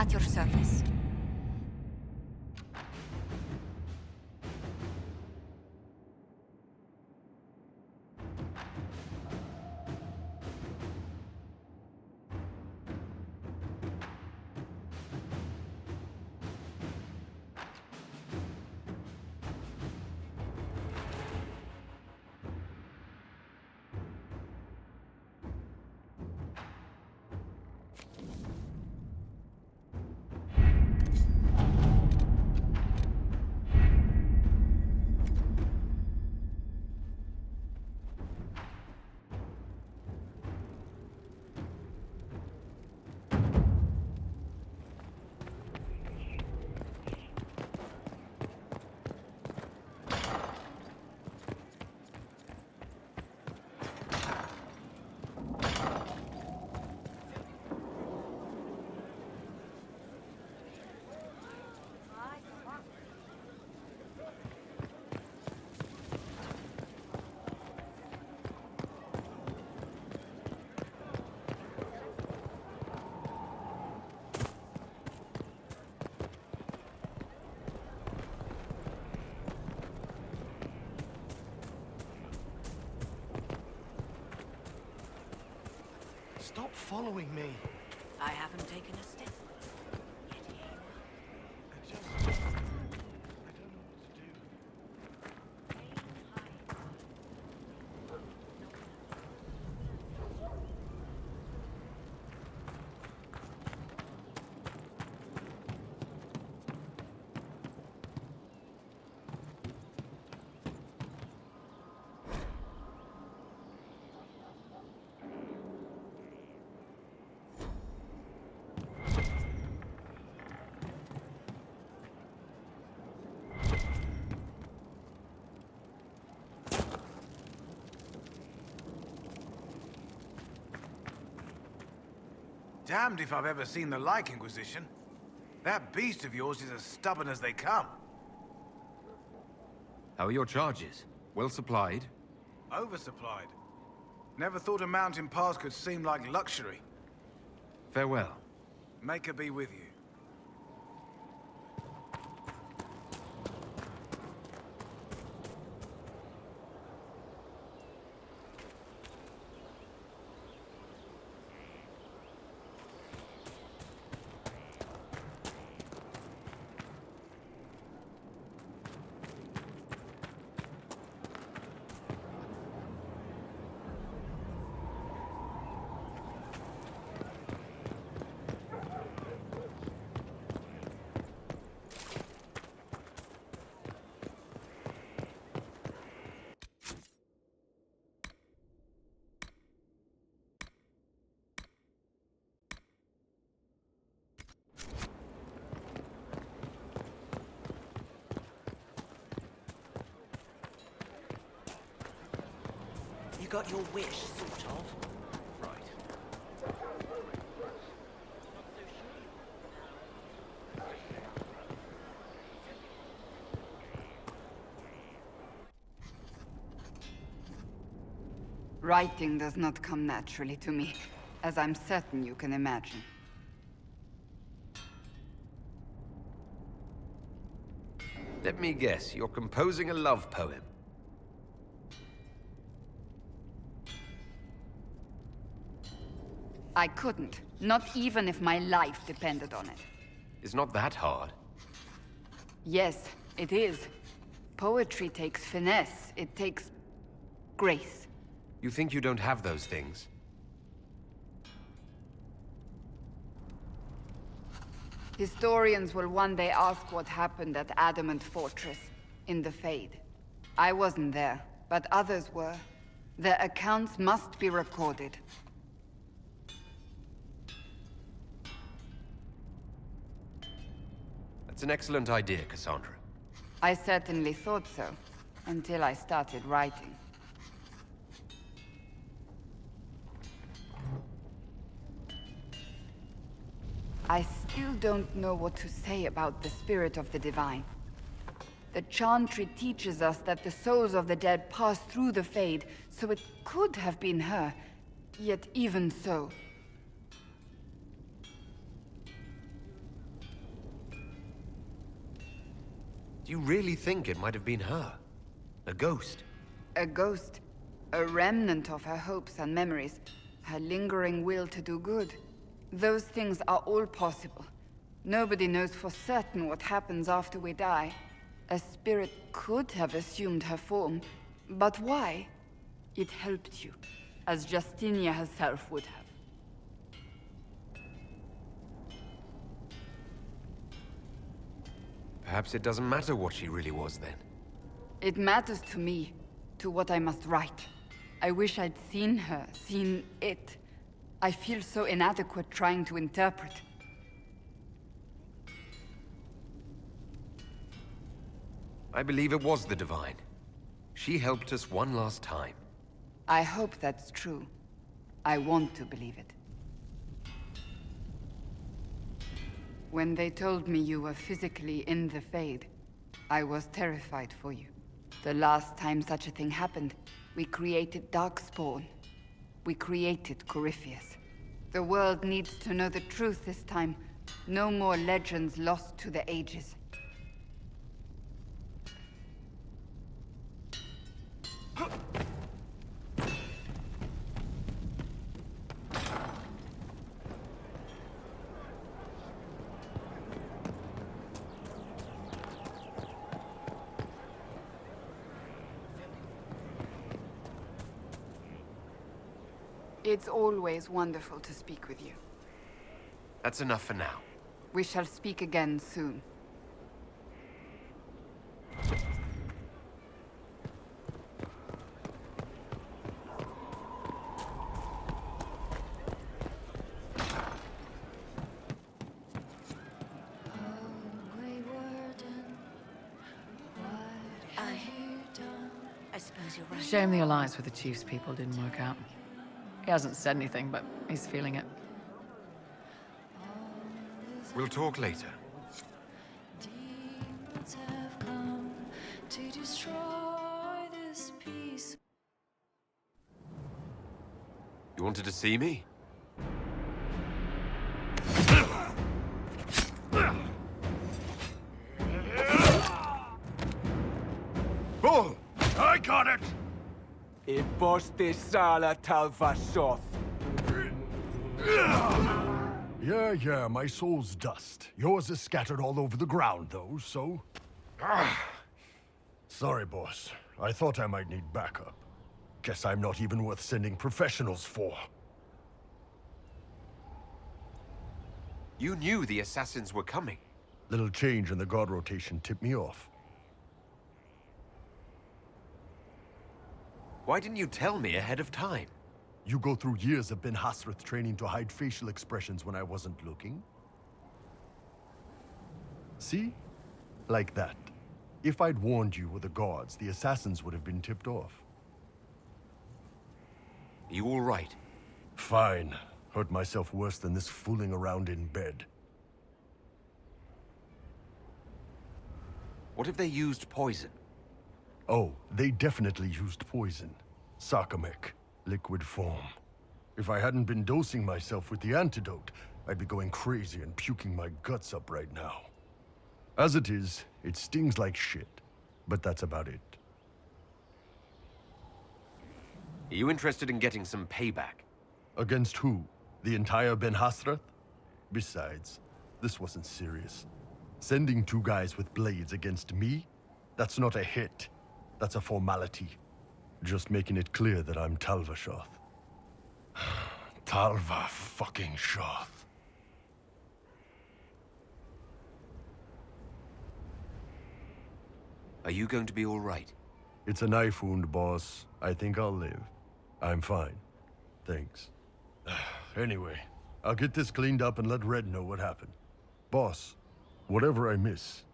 at your service. Stop following me. I haven't taken a step. Damned if I've ever seen the like, Inquisition. That beast of yours is as stubborn as they come. How are your charges? Well supplied? Oversupplied. Never thought a mountain pass could seem like luxury. Farewell. Make her be with you. You got your wish, sort of. Right. Writing does not come naturally to me, as I'm certain you can imagine. Let me guess, you're composing a love poem. I couldn't, not even if my life depended on it. It's not that hard. Yes, it is. Poetry takes finesse, it takes grace. You think you don't have those things? Historians will one day ask what happened at Adamant Fortress, in the Fade. I wasn't there, but others were. Their accounts must be recorded. That's an excellent idea, Cassandra. I certainly thought so, until I started writing. I still don't know what to say about the spirit of the Divine. The Chantry teaches us that the souls of the dead pass through the Fade, so it could have been her. Yet even so... Do you really think it might have been her? A ghost? A ghost. A remnant of her hopes and memories. Her lingering will to do good. Those things are all possible. Nobody knows for certain what happens after we die. A spirit could have assumed her form, but why? It helped you, as Justinia herself would have. Perhaps it doesn't matter what she really was then. It matters to me, to what I must write. I wish I'd seen her, seen it. I feel so inadequate trying to interpret. I believe it was the Divine. She helped us one last time. I hope that's true. I want to believe it. When they told me you were physically in the Fade, I was terrified for you. The last time such a thing happened, we created Darkspawn. We created Corypheus. The world needs to know the truth this time. No more legends lost to the ages. It's always wonderful to speak with you. That's enough for now. We shall speak again soon. I suppose you're right. Shame the alliance with the Chief's people didn't work out. He hasn't said anything, but he's feeling it. We'll talk later. You wanted to see me? Bull! I got it! Yeah, my soul's dust. Yours is scattered all over the ground, though, so... Sorry, boss. I thought I might need backup. Guess I'm not even worth sending professionals for. You knew the assassins were coming. Little change in the guard rotation tipped me off. Why didn't you tell me ahead of time? You go through years of Ben Hasrith training to hide facial expressions when I wasn't looking. See? Like that. If I'd warned you or the guards, the assassins would have been tipped off. You all right? Fine. Hurt myself worse than this fooling around in bed. What if they used poison? Oh, they definitely used poison. Sarcomech. Liquid form. If I hadn't been dosing myself with the antidote, I'd be going crazy and puking my guts up right now. As it is, it stings like shit. But that's about it. Are you interested in getting some payback? Against who? The entire Ben Hasrath? Besides, this wasn't serious. Sending two guys with blades against me? That's not a hit. That's a formality. Just making it clear that I'm Talva Shoth. Talva fucking Shoth. Are you going to be all right? It's a knife wound, boss. I think I'll live. I'm fine. Thanks. Anyway, I'll get this cleaned up and let Red know what happened. Boss, whatever I miss,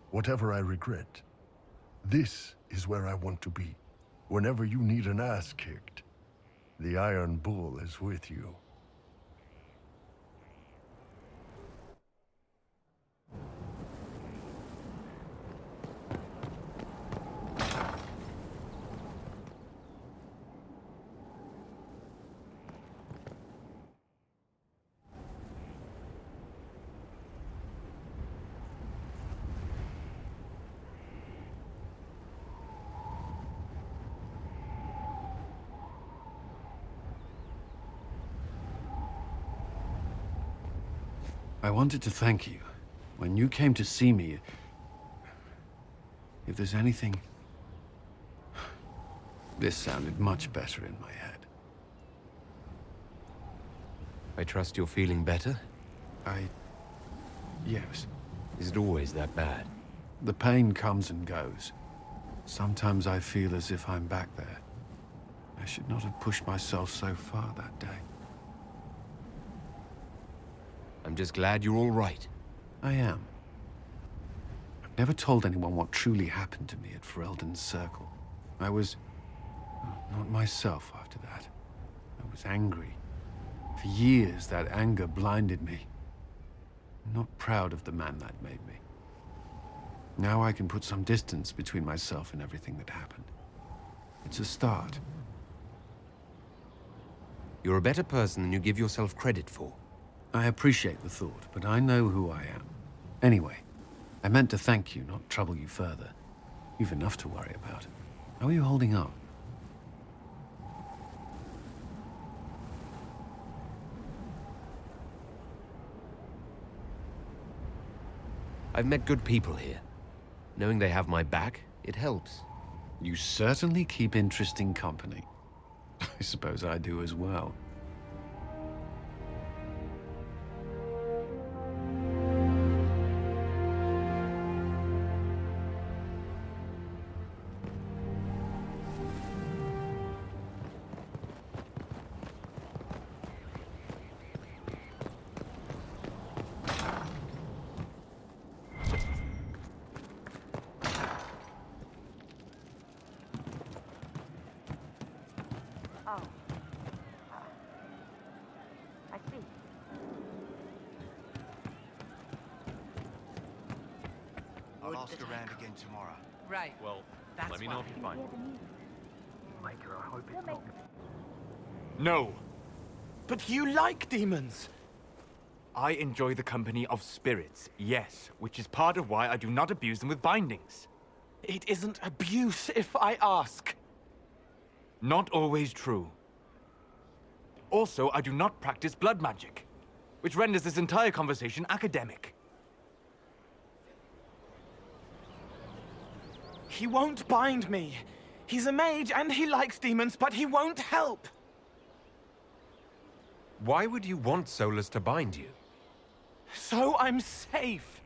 whatever I regret, this is where I want to be. Whenever you need an ass kicked, the Iron Bull is with you. I wanted to thank you. When you came to see me, if there's anything... This sounded much better in my head. I trust you're feeling better? Yes. Is it always that bad? The pain comes and goes. Sometimes I feel as if I'm back there. I should not have pushed myself so far that day. I'm just glad you're all right. I am. I've never told anyone what truly happened to me at Ferelden's Circle. I was... not myself after that. I was angry. For years, that anger blinded me. I'm not proud of the man that made me. Now I can put some distance between myself and everything that happened. It's a start. You're a better person than you give yourself credit for. I appreciate the thought, but I know who I am. Anyway, I meant to thank you, not trouble you further. You've enough to worry about. How are you holding up? I've met good people here. Knowing they have my back, it helps. You certainly keep interesting company. I suppose I do as well. I'll ask around again tomorrow. Right. Well, That's let me why. know if you find it. Maker, I hope it's not... No. But you like demons. I enjoy the company of spirits, yes, which is part of why I do not abuse them with bindings. It isn't abuse if I ask. Not always true. Also, I do not practice blood magic, which renders this entire conversation academic. He won't bind me. He's a mage and he likes demons, but he won't help. Why would you want Solus to bind you? So I'm safe.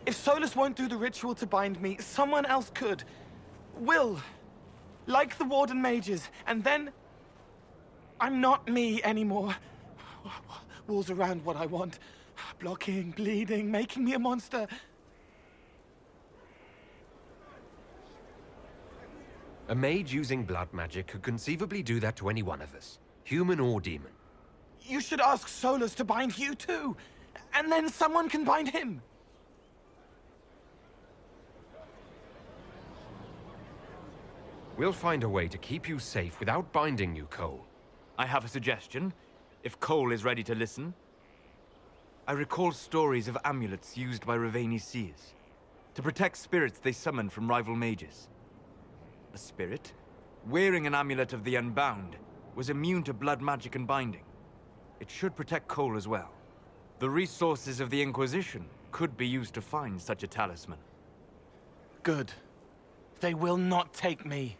If Solus won't do the ritual to bind me, someone else could. Will. Like the Warden mages, and then... I'm not me anymore. Walls around what I want. Blocking, bleeding, making me a monster. A mage using blood magic could conceivably do that to any one of us, human or demon. You should ask Solus to bind you too. And then someone can bind him. We'll find a way to keep you safe without binding you, Cole. I have a suggestion, if Cole is ready to listen. I recall stories of amulets used by Raveni seers to protect spirits they summoned from rival mages. A spirit, wearing an amulet of the Unbound, was immune to blood magic and binding. It should protect Cole as well. The resources of the Inquisition could be used to find such a talisman. Good. They will not take me.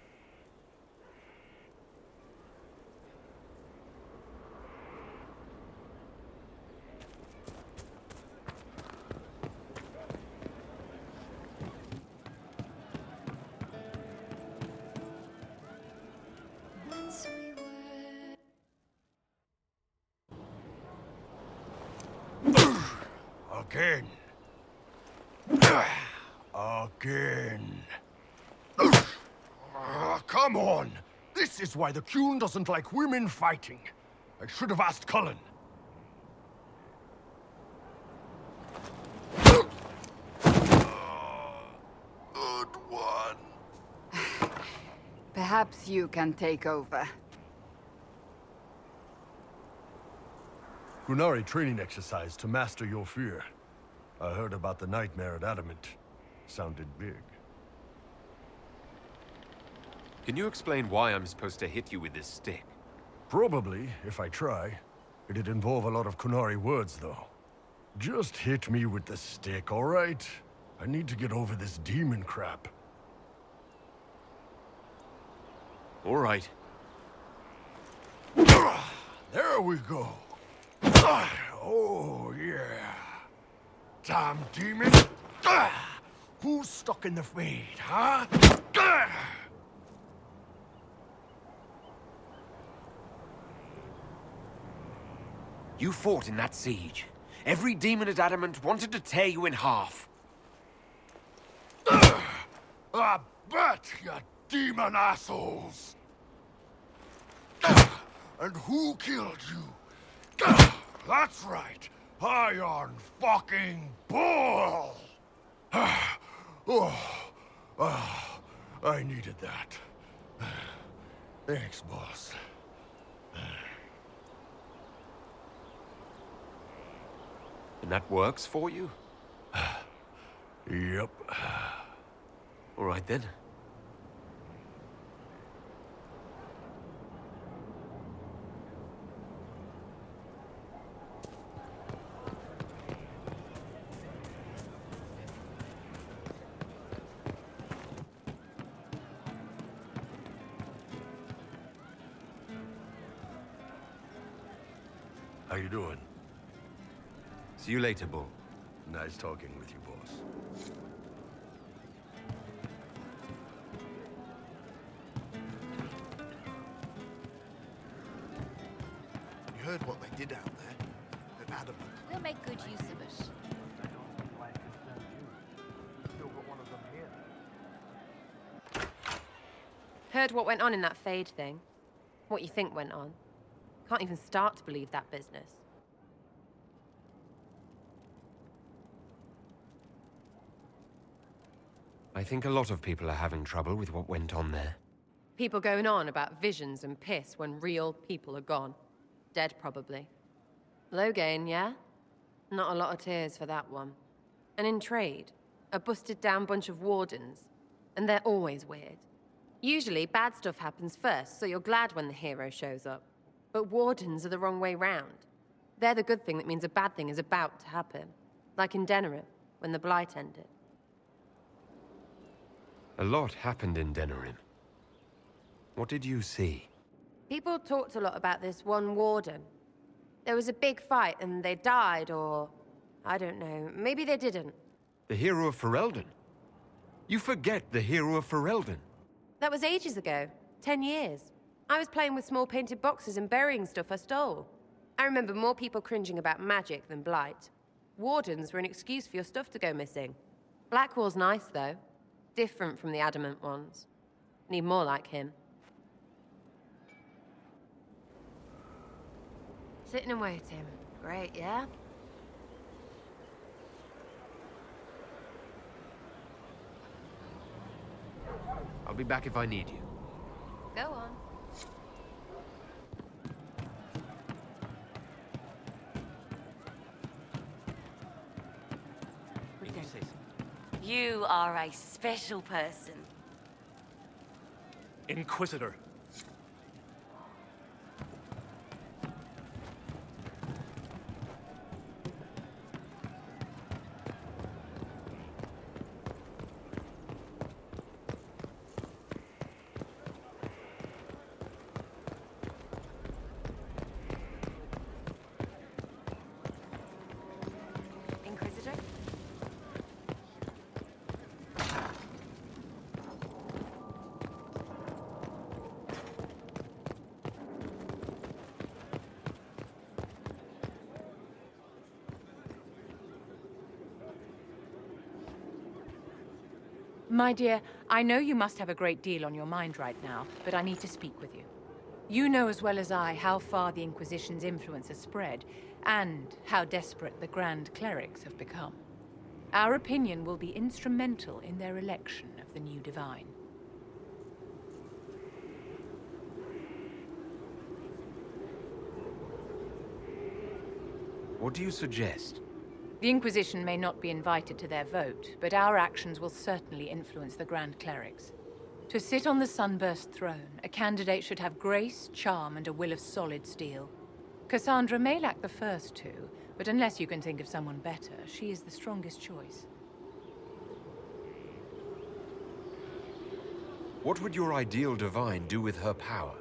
Again. Again. Come on! This is why the Qun doesn't like women fighting. I should have asked Cullen. Good one. Perhaps you can take over. Qunari training exercise to master your fear. I heard about the nightmare at Adamant. Sounded big. Can you explain why I'm supposed to hit you with this stick? Probably, if I try. It'd involve a lot of Kunari words, though. Just hit me with the stick, all right? I need to get over this demon crap. All right. There we go. Oh, yeah. Damn demon. Who's stuck in the fade, huh? You fought in that siege. Every demon at Adamant wanted to tear you in half. I bet, you demon assholes! And who killed you? That's right, Iron fucking Bull! I needed that. Thanks, boss. And that works for you? Yep. All right, then. How you doing? See you later, Bull. Nice talking with you, boss. You heard what they did out there? At Adamant. We'll make good use of it. Heard what went on in that Fade thing? What you think went on? Can't even start to believe that business. I think a lot of people are having trouble with what went on there. People going on about visions and piss when real people are gone. Dead, probably. Low gain, yeah? Not a lot of tears for that one. And in trade, a busted down bunch of wardens. And they're always weird. Usually, bad stuff happens first, so you're glad when the hero shows up. But wardens are the wrong way round. They're the good thing that means a bad thing is about to happen. Like in Denerim, when the Blight ended. A lot happened in Denerim. What did you see? People talked a lot about this one warden. There was a big fight and they died, or... I don't know, maybe they didn't. The hero of Ferelden? You forget the hero of Ferelden. That was ages ago. 10 years. I was playing with small painted boxes and burying stuff I stole. I remember more people cringing about magic than Blight. Wardens were an excuse for your stuff to go missing. Blackwall's nice, though. Different from the Adamant ones. Need more like him. Sitting and waiting. Great, yeah? I'll be back if I need you. Go on. You are a special person. Inquisitor. Inquisitor? My dear, I know you must have a great deal on your mind right now, but I need to speak with you. You know as well as I how far the Inquisition's influence has spread, and how desperate the Grand Clerics have become. Our opinion will be instrumental in their election of the new Divine. What do you suggest? The Inquisition may not be invited to their vote, but our actions will certainly influence the Grand Clerics. To sit on the Sunburst throne, a candidate should have grace, charm, and a will of solid steel. Cassandra may lack the first two, but unless you can think of someone better, she is the strongest choice. What would your ideal divine do with her power?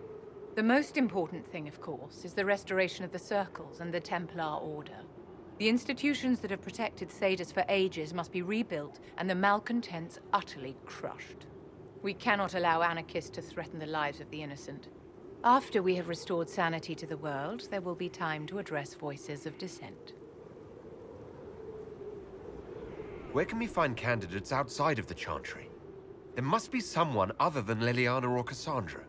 The most important thing, of course, is the restoration of the Circles and the Templar Order. The institutions that have protected Thedas for ages must be rebuilt, and the malcontents utterly crushed. We cannot allow anarchists to threaten the lives of the innocent. After we have restored sanity to the world, there will be time to address voices of dissent. Where can we find candidates outside of the Chantry? There must be someone other than Leliana or Cassandra.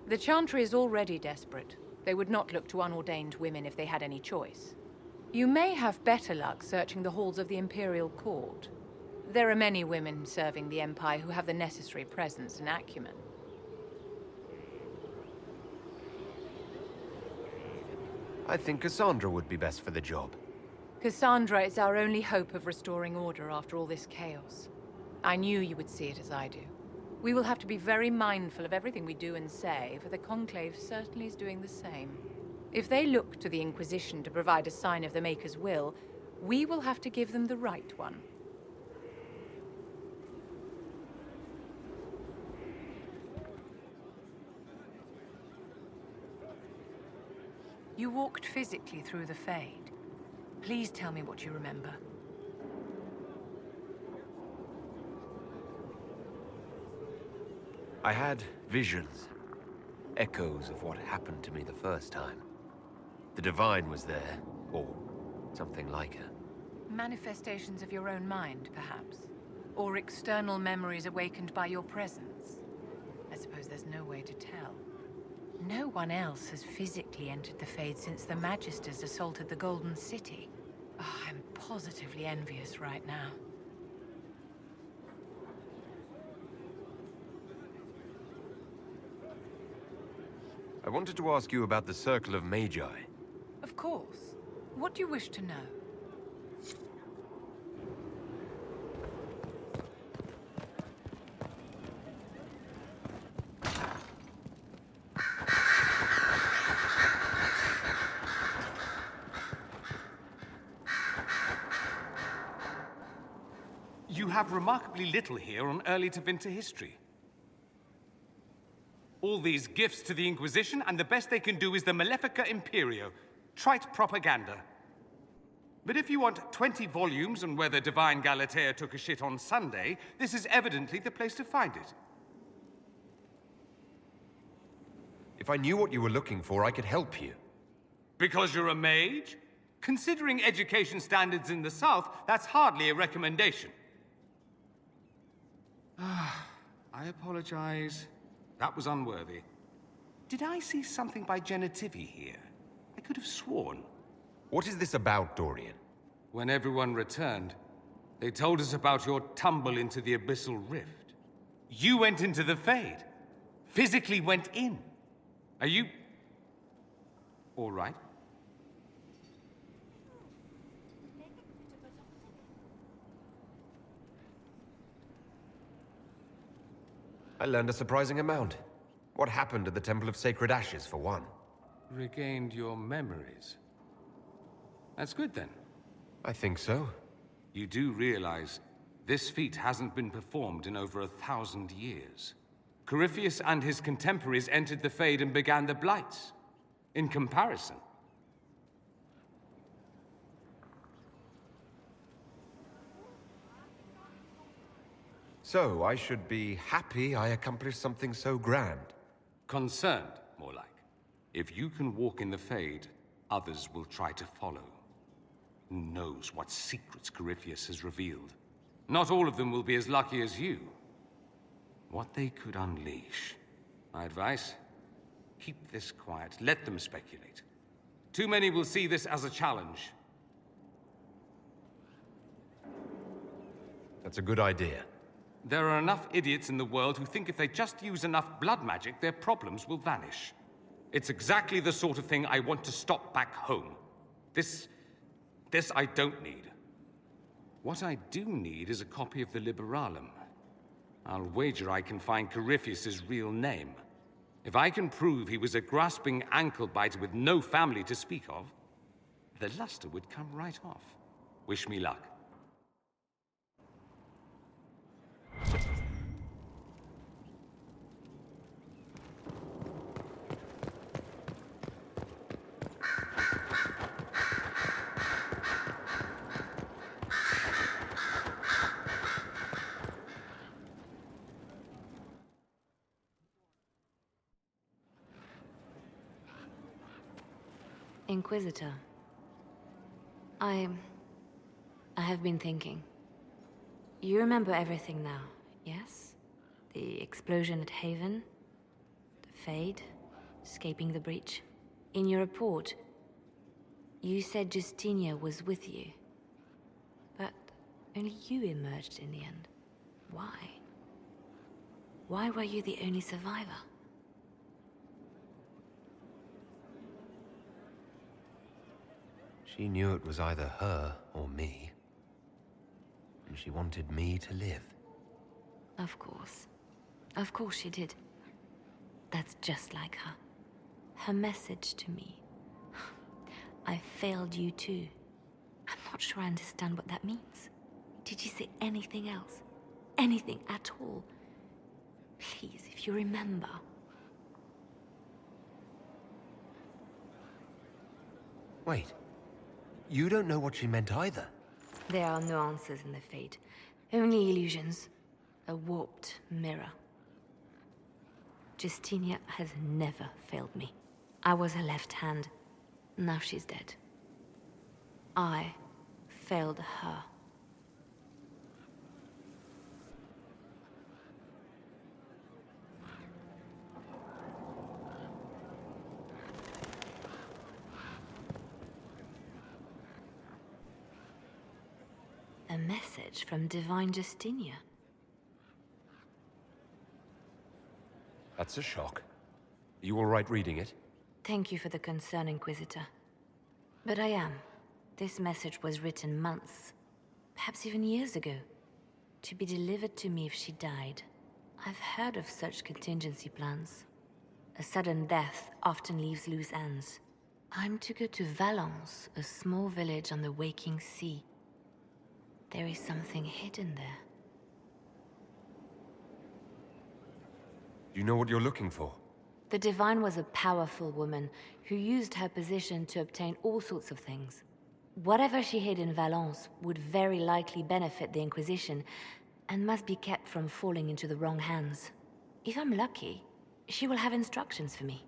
The Chantry is already desperate. They would not look to unordained women if they had any choice. You may have better luck searching the halls of the Imperial Court. There are many women serving the Empire who have the necessary presence and acumen. I think Cassandra would be best for the job. Cassandra is our only hope of restoring order after all this chaos. I knew you would see it as I do. We will have to be very mindful of everything we do and say, for the Conclave certainly is doing the same. If they look to the Inquisition to provide a sign of the Maker's will, we will have to give them the right one. You walked physically through the Fade. Please tell me what you remember. I had visions. Echoes of what happened to me the first time. The Divine was there, or something like her. Manifestations of your own mind, perhaps? Or external memories awakened by your presence? I suppose there's no way to tell. No one else has physically entered the Fade since the Magisters assaulted the Golden City. Oh, I'm positively envious right now. I wanted to ask you about the Circle of Magi. Of course. What do you wish to know? You have remarkably little here on early Tevinter history. All these gifts to the Inquisition, and the best they can do is the Malefica Imperio. Trite propaganda. But if you want 20 volumes on whether Divine Galatea took a shit on Sunday, this is evidently the place to find it. If I knew what you were looking for, I could help you. Because you're a mage? Considering education standards in the South, that's hardly a recommendation. I apologize. That was unworthy. Did I see something by Genitivi here? I could have sworn. What is this about, Dorian? When everyone returned, they told us about your tumble into the Abyssal Rift. You went into the Fade. Physically went in. Are you... all right? I learned a surprising amount. What happened at the Temple of Sacred Ashes, for one? Regained your memories. That's good, then. I think so. You do realize this feat hasn't been performed in over 1,000 years. Corypheus and his contemporaries entered the Fade and began the Blights. In comparison. So, I should be happy I accomplished something so grand. Concerned, more like. If you can walk in the Fade, others will try to follow. Who knows what secrets Corypheus has revealed? Not all of them will be as lucky as you. What they could unleash. My advice? Keep this quiet. Let them speculate. Too many will see this as a challenge. That's a good idea. There are enough idiots in the world who think if they just use enough blood magic, their problems will vanish. It's exactly the sort of thing I want to stop back home. This I don't need. What I do need is a copy of the Liberalum. I'll wager I can find Corypheus's real name. If I can prove he was a grasping ankle-biter with no family to speak of, the luster would come right off. Wish me luck. Inquisitor. I have been thinking. You remember everything now, yes? The explosion at Haven, the Fade, escaping the breach. In your report, you said Justinia was with you. But only you emerged in the end. Why? Why were you the only survivor? She knew it was either her or me. And she wanted me to live. Of course. Of course she did. That's just like her. Her message to me. I failed you too. I'm not sure I understand what that means. Did you say anything else? Anything at all? Please, if you remember. Wait. You don't know what she meant either. There are no answers in the Fate. Only illusions. A warped mirror. Justinia has never failed me. I was her left hand. Now she's dead. I failed her. A message from Divine Justinia. That's a shock. You all right reading it? Thank you for the concern, Inquisitor. But I am. This message was written months, perhaps even years ago, to be delivered to me if she died. I've heard of such contingency plans. A sudden death often leaves loose ends. I'm to go to Valence, a small village on the waking sea. There is something hidden there. You know what you're looking for? The Divine was a powerful woman who used her position to obtain all sorts of things. Whatever she hid in Valence would very likely benefit the Inquisition and must be kept from falling into the wrong hands. If I'm lucky, she will have instructions for me.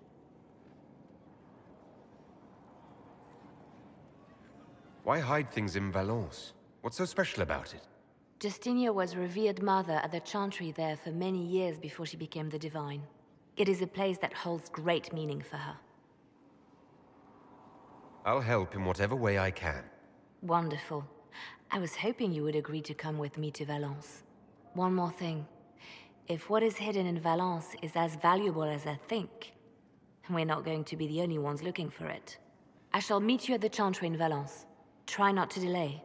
Why hide things in Valence? What's so special about it? Justinia was revered mother at the Chantry there for many years before she became the Divine. It is a place that holds great meaning for her. I'll help in whatever way I can. Wonderful. I was hoping you would agree to come with me to Valence. One more thing. If what is hidden in Valence is as valuable as I think, we're not going to be the only ones looking for it. I shall meet you at the Chantry in Valence. Try not to delay.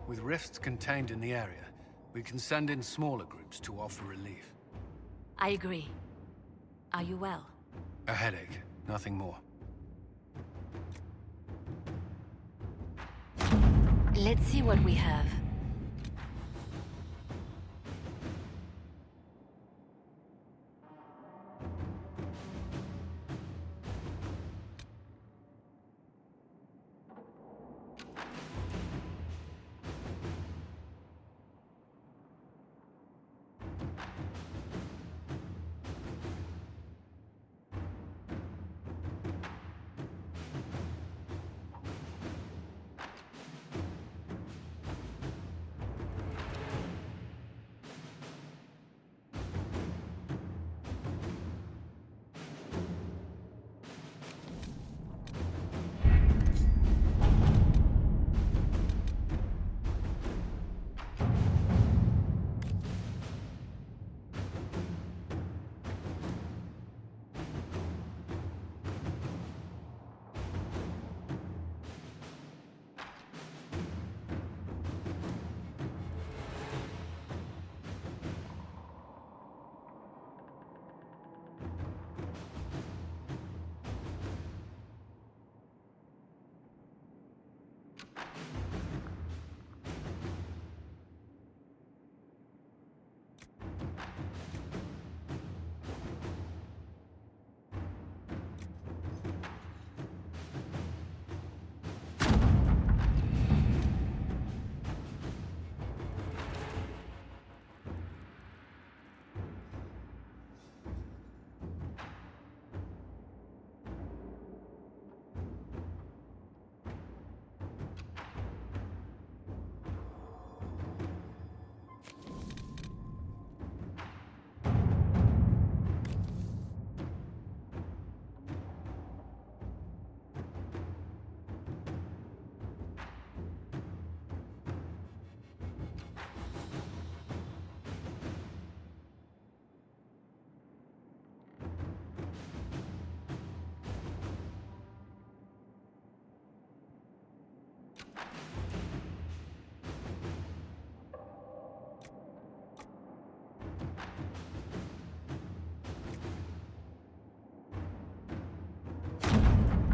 With rifts contained in the area, we can send in smaller groups to offer relief. I agree. Are you well? A headache, nothing more. Let's see what we have.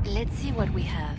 Let's see what we have.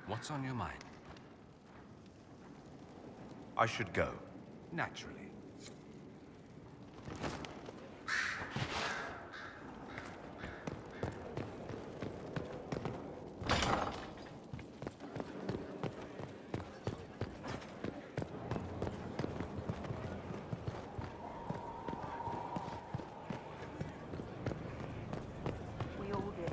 What's on your mind? I should go. Naturally. We all did.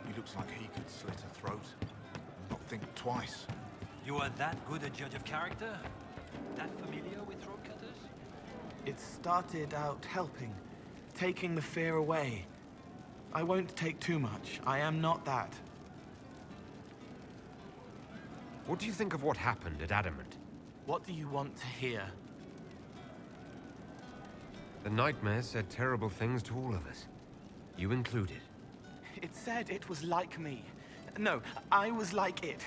He looks like he could slit a throat and not think twice. You are that good a judge of character? That familiar with throat cutters? It started out helping, taking the fear away. I won't take too much. I am not that. What do you think of what happened at Adamant? What do you want to hear? The nightmare said terrible things to all of us. You included. It said it was like me. No, I was like it.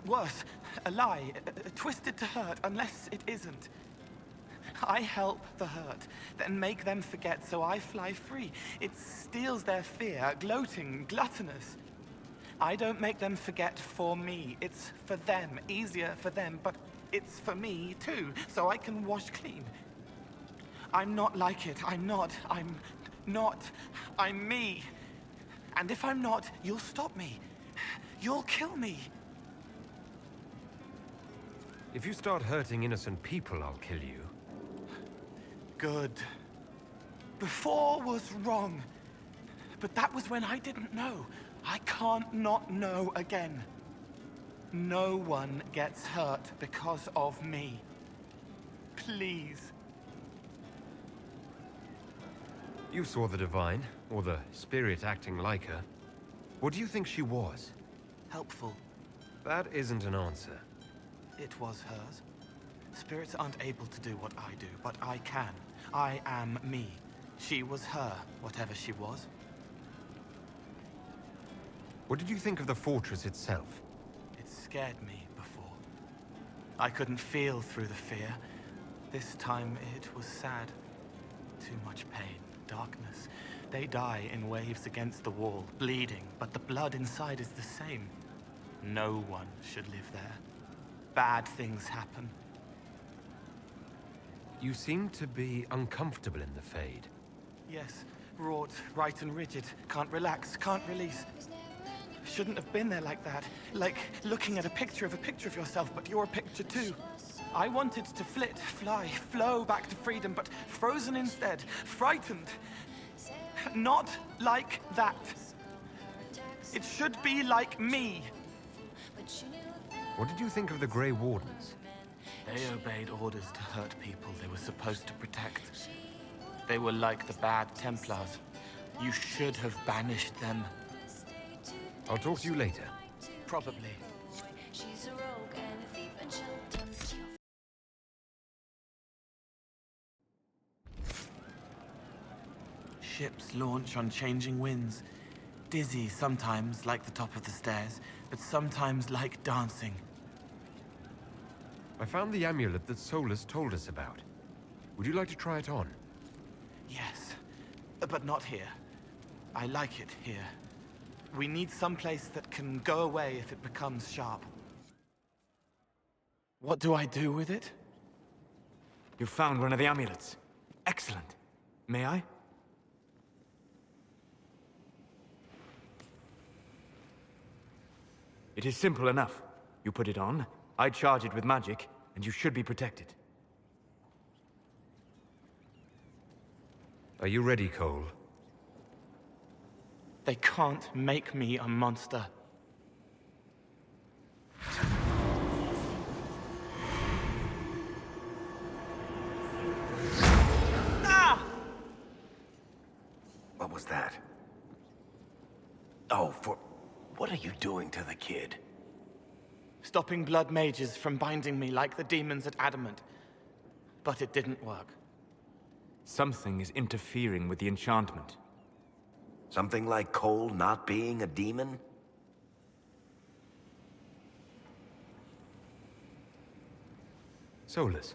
Worse, a lie, twisted to hurt, unless it isn't. I help the hurt, then make them forget, so I fly free. It steals their fear, gloating, gluttonous. I don't make them forget for me. It's for them, easier for them, but it's for me too, so I can wash clean. I'm not like it. I'm not. I'm me. And if I'm not, you'll stop me. You'll kill me. If you start hurting innocent people, I'll kill you. Good. Before was wrong. But that was when I didn't know. I can't not know again. No one gets hurt because of me. Please. You saw the Divine, or the spirit acting like her. What do you think she was? Helpful. That isn't an answer. It was hers. Spirits aren't able to do what I do, but I can. I am me. She was her, whatever she was. What did you think of the fortress itself? It scared me before. I couldn't feel through the fear. This time it was sad. Too much pain, darkness. They die in waves against the wall, bleeding, but the blood inside is the same. No one should live there. Bad things happen. You seem to be uncomfortable in the Fade. Yes, wrought, right and rigid. Can't relax, can't release. Shouldn't have been there like that. Like looking at a picture of yourself, but you're a picture too. I wanted to flit, fly, flow back to freedom, but frozen instead, frightened. Not like that. It should be like me. What did you think of the Grey Wardens? They obeyed orders to hurt people they were supposed to protect. They were like the bad Templars. You should have banished them. I'll talk to you later. Probably. Ships launch on changing winds. Dizzy sometimes, like the top of the stairs, but sometimes like dancing. I found the amulet that Solus told us about. Would you like to try it on? Yes, but not here. I like it here. We need someplace that can go away if it becomes sharp. What do I do with it? You found one of the amulets. Excellent. May I? It is simple enough. You put it on, I charge it with magic, and you should be protected. Are you ready, Cole? They can't make me a monster. Ah! What was that? Oh, what are you doing to the kid? Stopping blood mages from binding me like the demons at Adamant. But it didn't work. Something is interfering with the enchantment. Something like Cole not being a demon? Solus,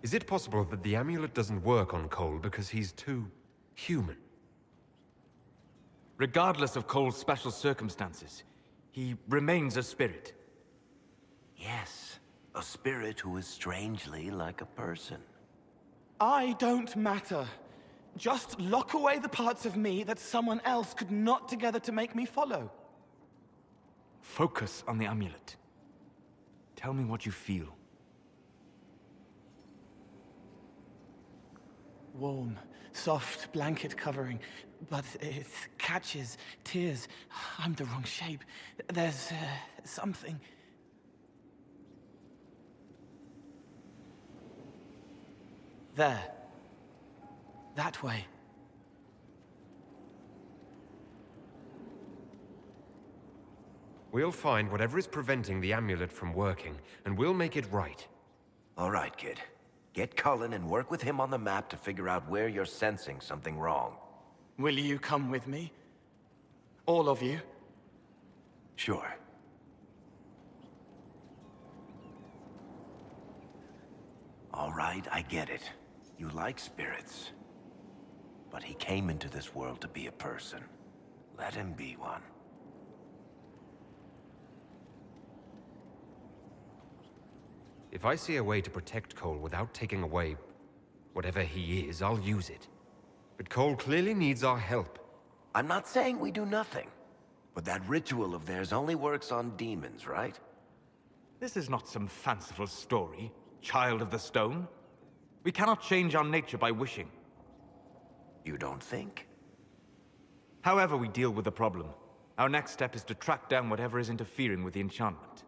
is it possible that the amulet doesn't work on Cole because he's too human? Regardless of Cole's special circumstances, he remains a spirit. Yes, a spirit who is strangely like a person. I don't matter. Just lock away the parts of me that someone else could knot together to make me follow. Focus on the amulet. Tell me what you feel. Warm, soft blanket covering, but it catches tears. I'm the wrong shape. There's something. There. That way. We'll find whatever is preventing the amulet from working, and we'll make it right. All right, kid. Get Cullen and work with him on the map to figure out where you're sensing something wrong. Will you come with me? All of you? Sure. All right, I get it. You like spirits. But he came into this world to be a person. Let him be one. If I see a way to protect Cole without taking away whatever he is, I'll use it. But Cole clearly needs our help. I'm not saying we do nothing. But that ritual of theirs only works on demons, right? This is not some fanciful story, child of the stone. We cannot change our nature by wishing. You don't think? However we deal with the problem, our next step is to track down whatever is interfering with the enchantment.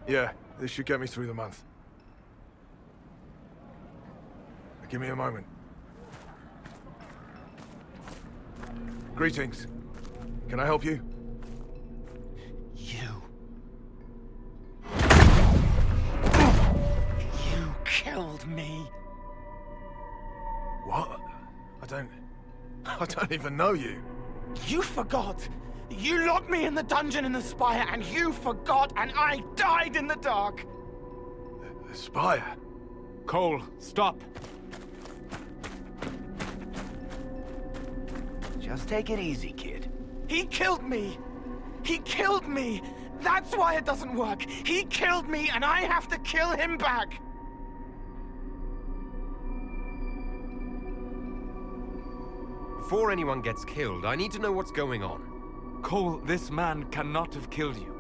Yeah, this should get me through the month. Give me a moment. Greetings. Can I help you? You killed me. What? I don't even know you. You forgot. You locked me in the dungeon in the spire, and you forgot, and I died in the dark. The spire? Cole, stop. Just take it easy, kid. He killed me. He killed me. That's why it doesn't work. He killed me, and I have to kill him back. Before anyone gets killed, I need to know what's going on. Cole, this man cannot have killed you.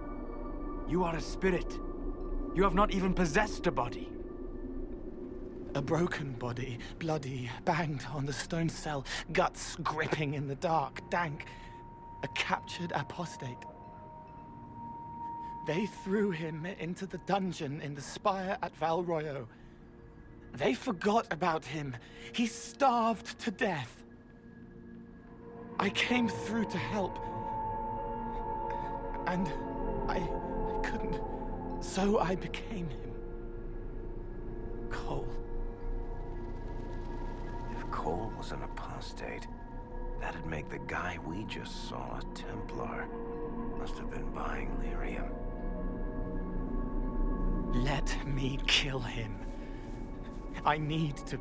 You are a spirit. You have not even possessed a body. A broken body, bloody, banged on the stone cell, guts gripping in the dark, dank. A captured apostate. They threw him into the dungeon in the spire at Val Royo. They forgot about him. He starved to death. I came through to help. And I couldn't. So I became him. Cole. If Cole was an apostate, that'd make the guy we just saw a Templar. Must have been buying lyrium. Let me kill him. I need to.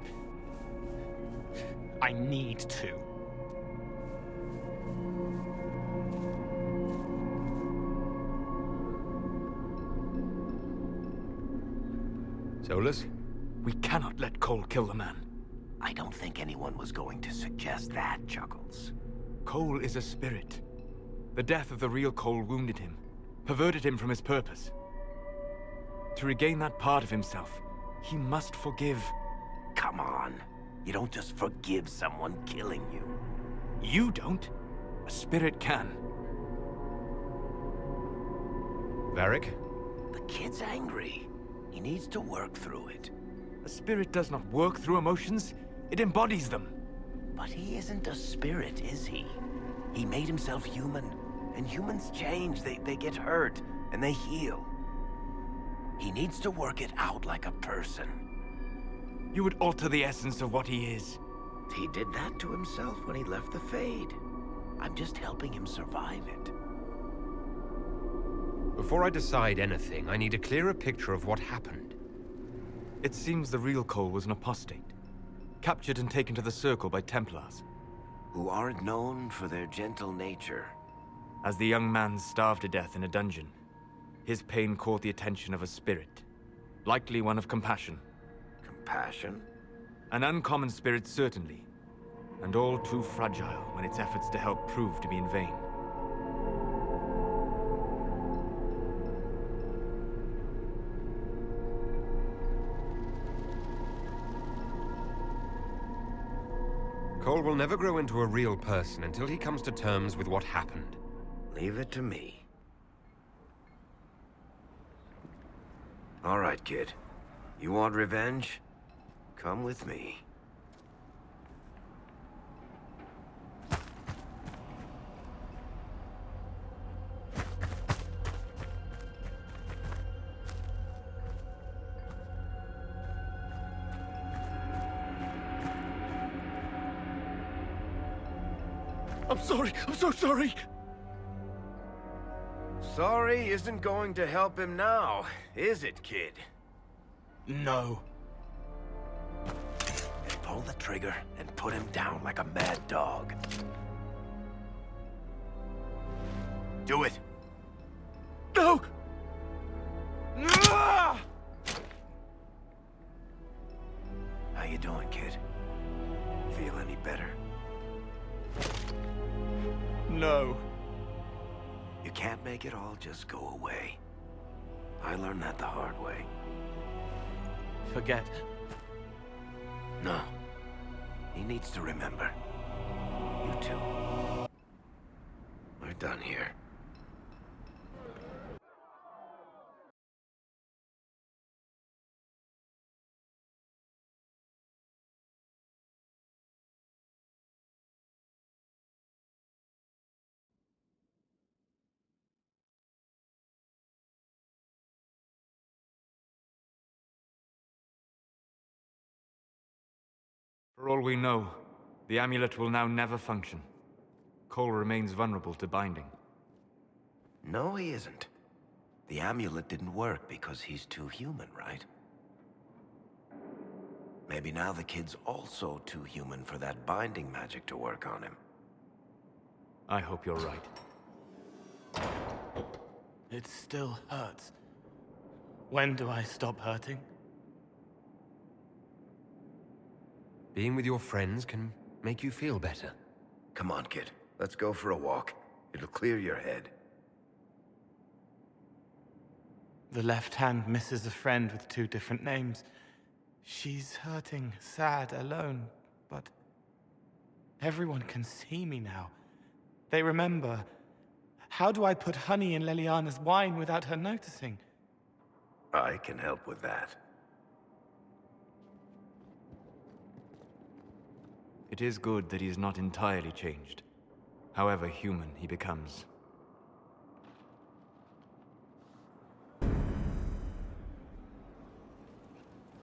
Solus? We cannot let Cole kill the man. I don't think anyone was going to suggest that, Chuckles. Cole is a spirit. The death of the real Cole wounded him, perverted him from his purpose. To regain that part of himself, he must forgive. Come on. You don't just forgive someone killing you. You don't. A spirit can. Varric? The kid's angry. He needs to work through it. A spirit does not work through emotions. It embodies them. But he isn't a spirit, is he? He made himself human. And humans change. They get hurt. And they heal. He needs to work it out like a person. You would alter the essence of what he is. He did that to himself when he left the Fade. I'm just helping him survive it. Before I decide anything, I need a clearer picture of what happened. It seems the real Cole was an apostate. Captured and taken to the Circle by Templars. Who aren't known for their gentle nature. As the young man starved to death in a dungeon, his pain caught the attention of a spirit. Likely one of compassion. Compassion? An uncommon spirit, certainly. And all too fragile when its efforts to help prove to be in vain. Cole will never grow into a real person until he comes to terms with what happened. Leave it to me. All right, kid. You want revenge? Come with me. I'm sorry. I'm so sorry. Sorry isn't going to help him now, is it, kid? No. Then pull the trigger and put him down like a mad dog. Do it. No! Ah! How you doing, kid? Feel any better? No. You can't make it all just go away. I learned that the hard way. Forget. No. He needs to remember. You too. We're done here. For all we know, the amulet will now never function. Cole remains vulnerable to binding. No, he isn't. The amulet didn't work because he's too human, right? Maybe now the kid's also too human for that binding magic to work on him. I hope you're right. It still hurts. When do I stop hurting? Being with your friends can make you feel better. Come on, kid. Let's go for a walk. It'll clear your head. The left hand misses a friend with 2 different names. She's hurting, sad, alone, but everyone can see me now. They remember. How do I put honey in Leliana's wine without her noticing? I can help with that. It is good that he is not entirely changed. However human he becomes.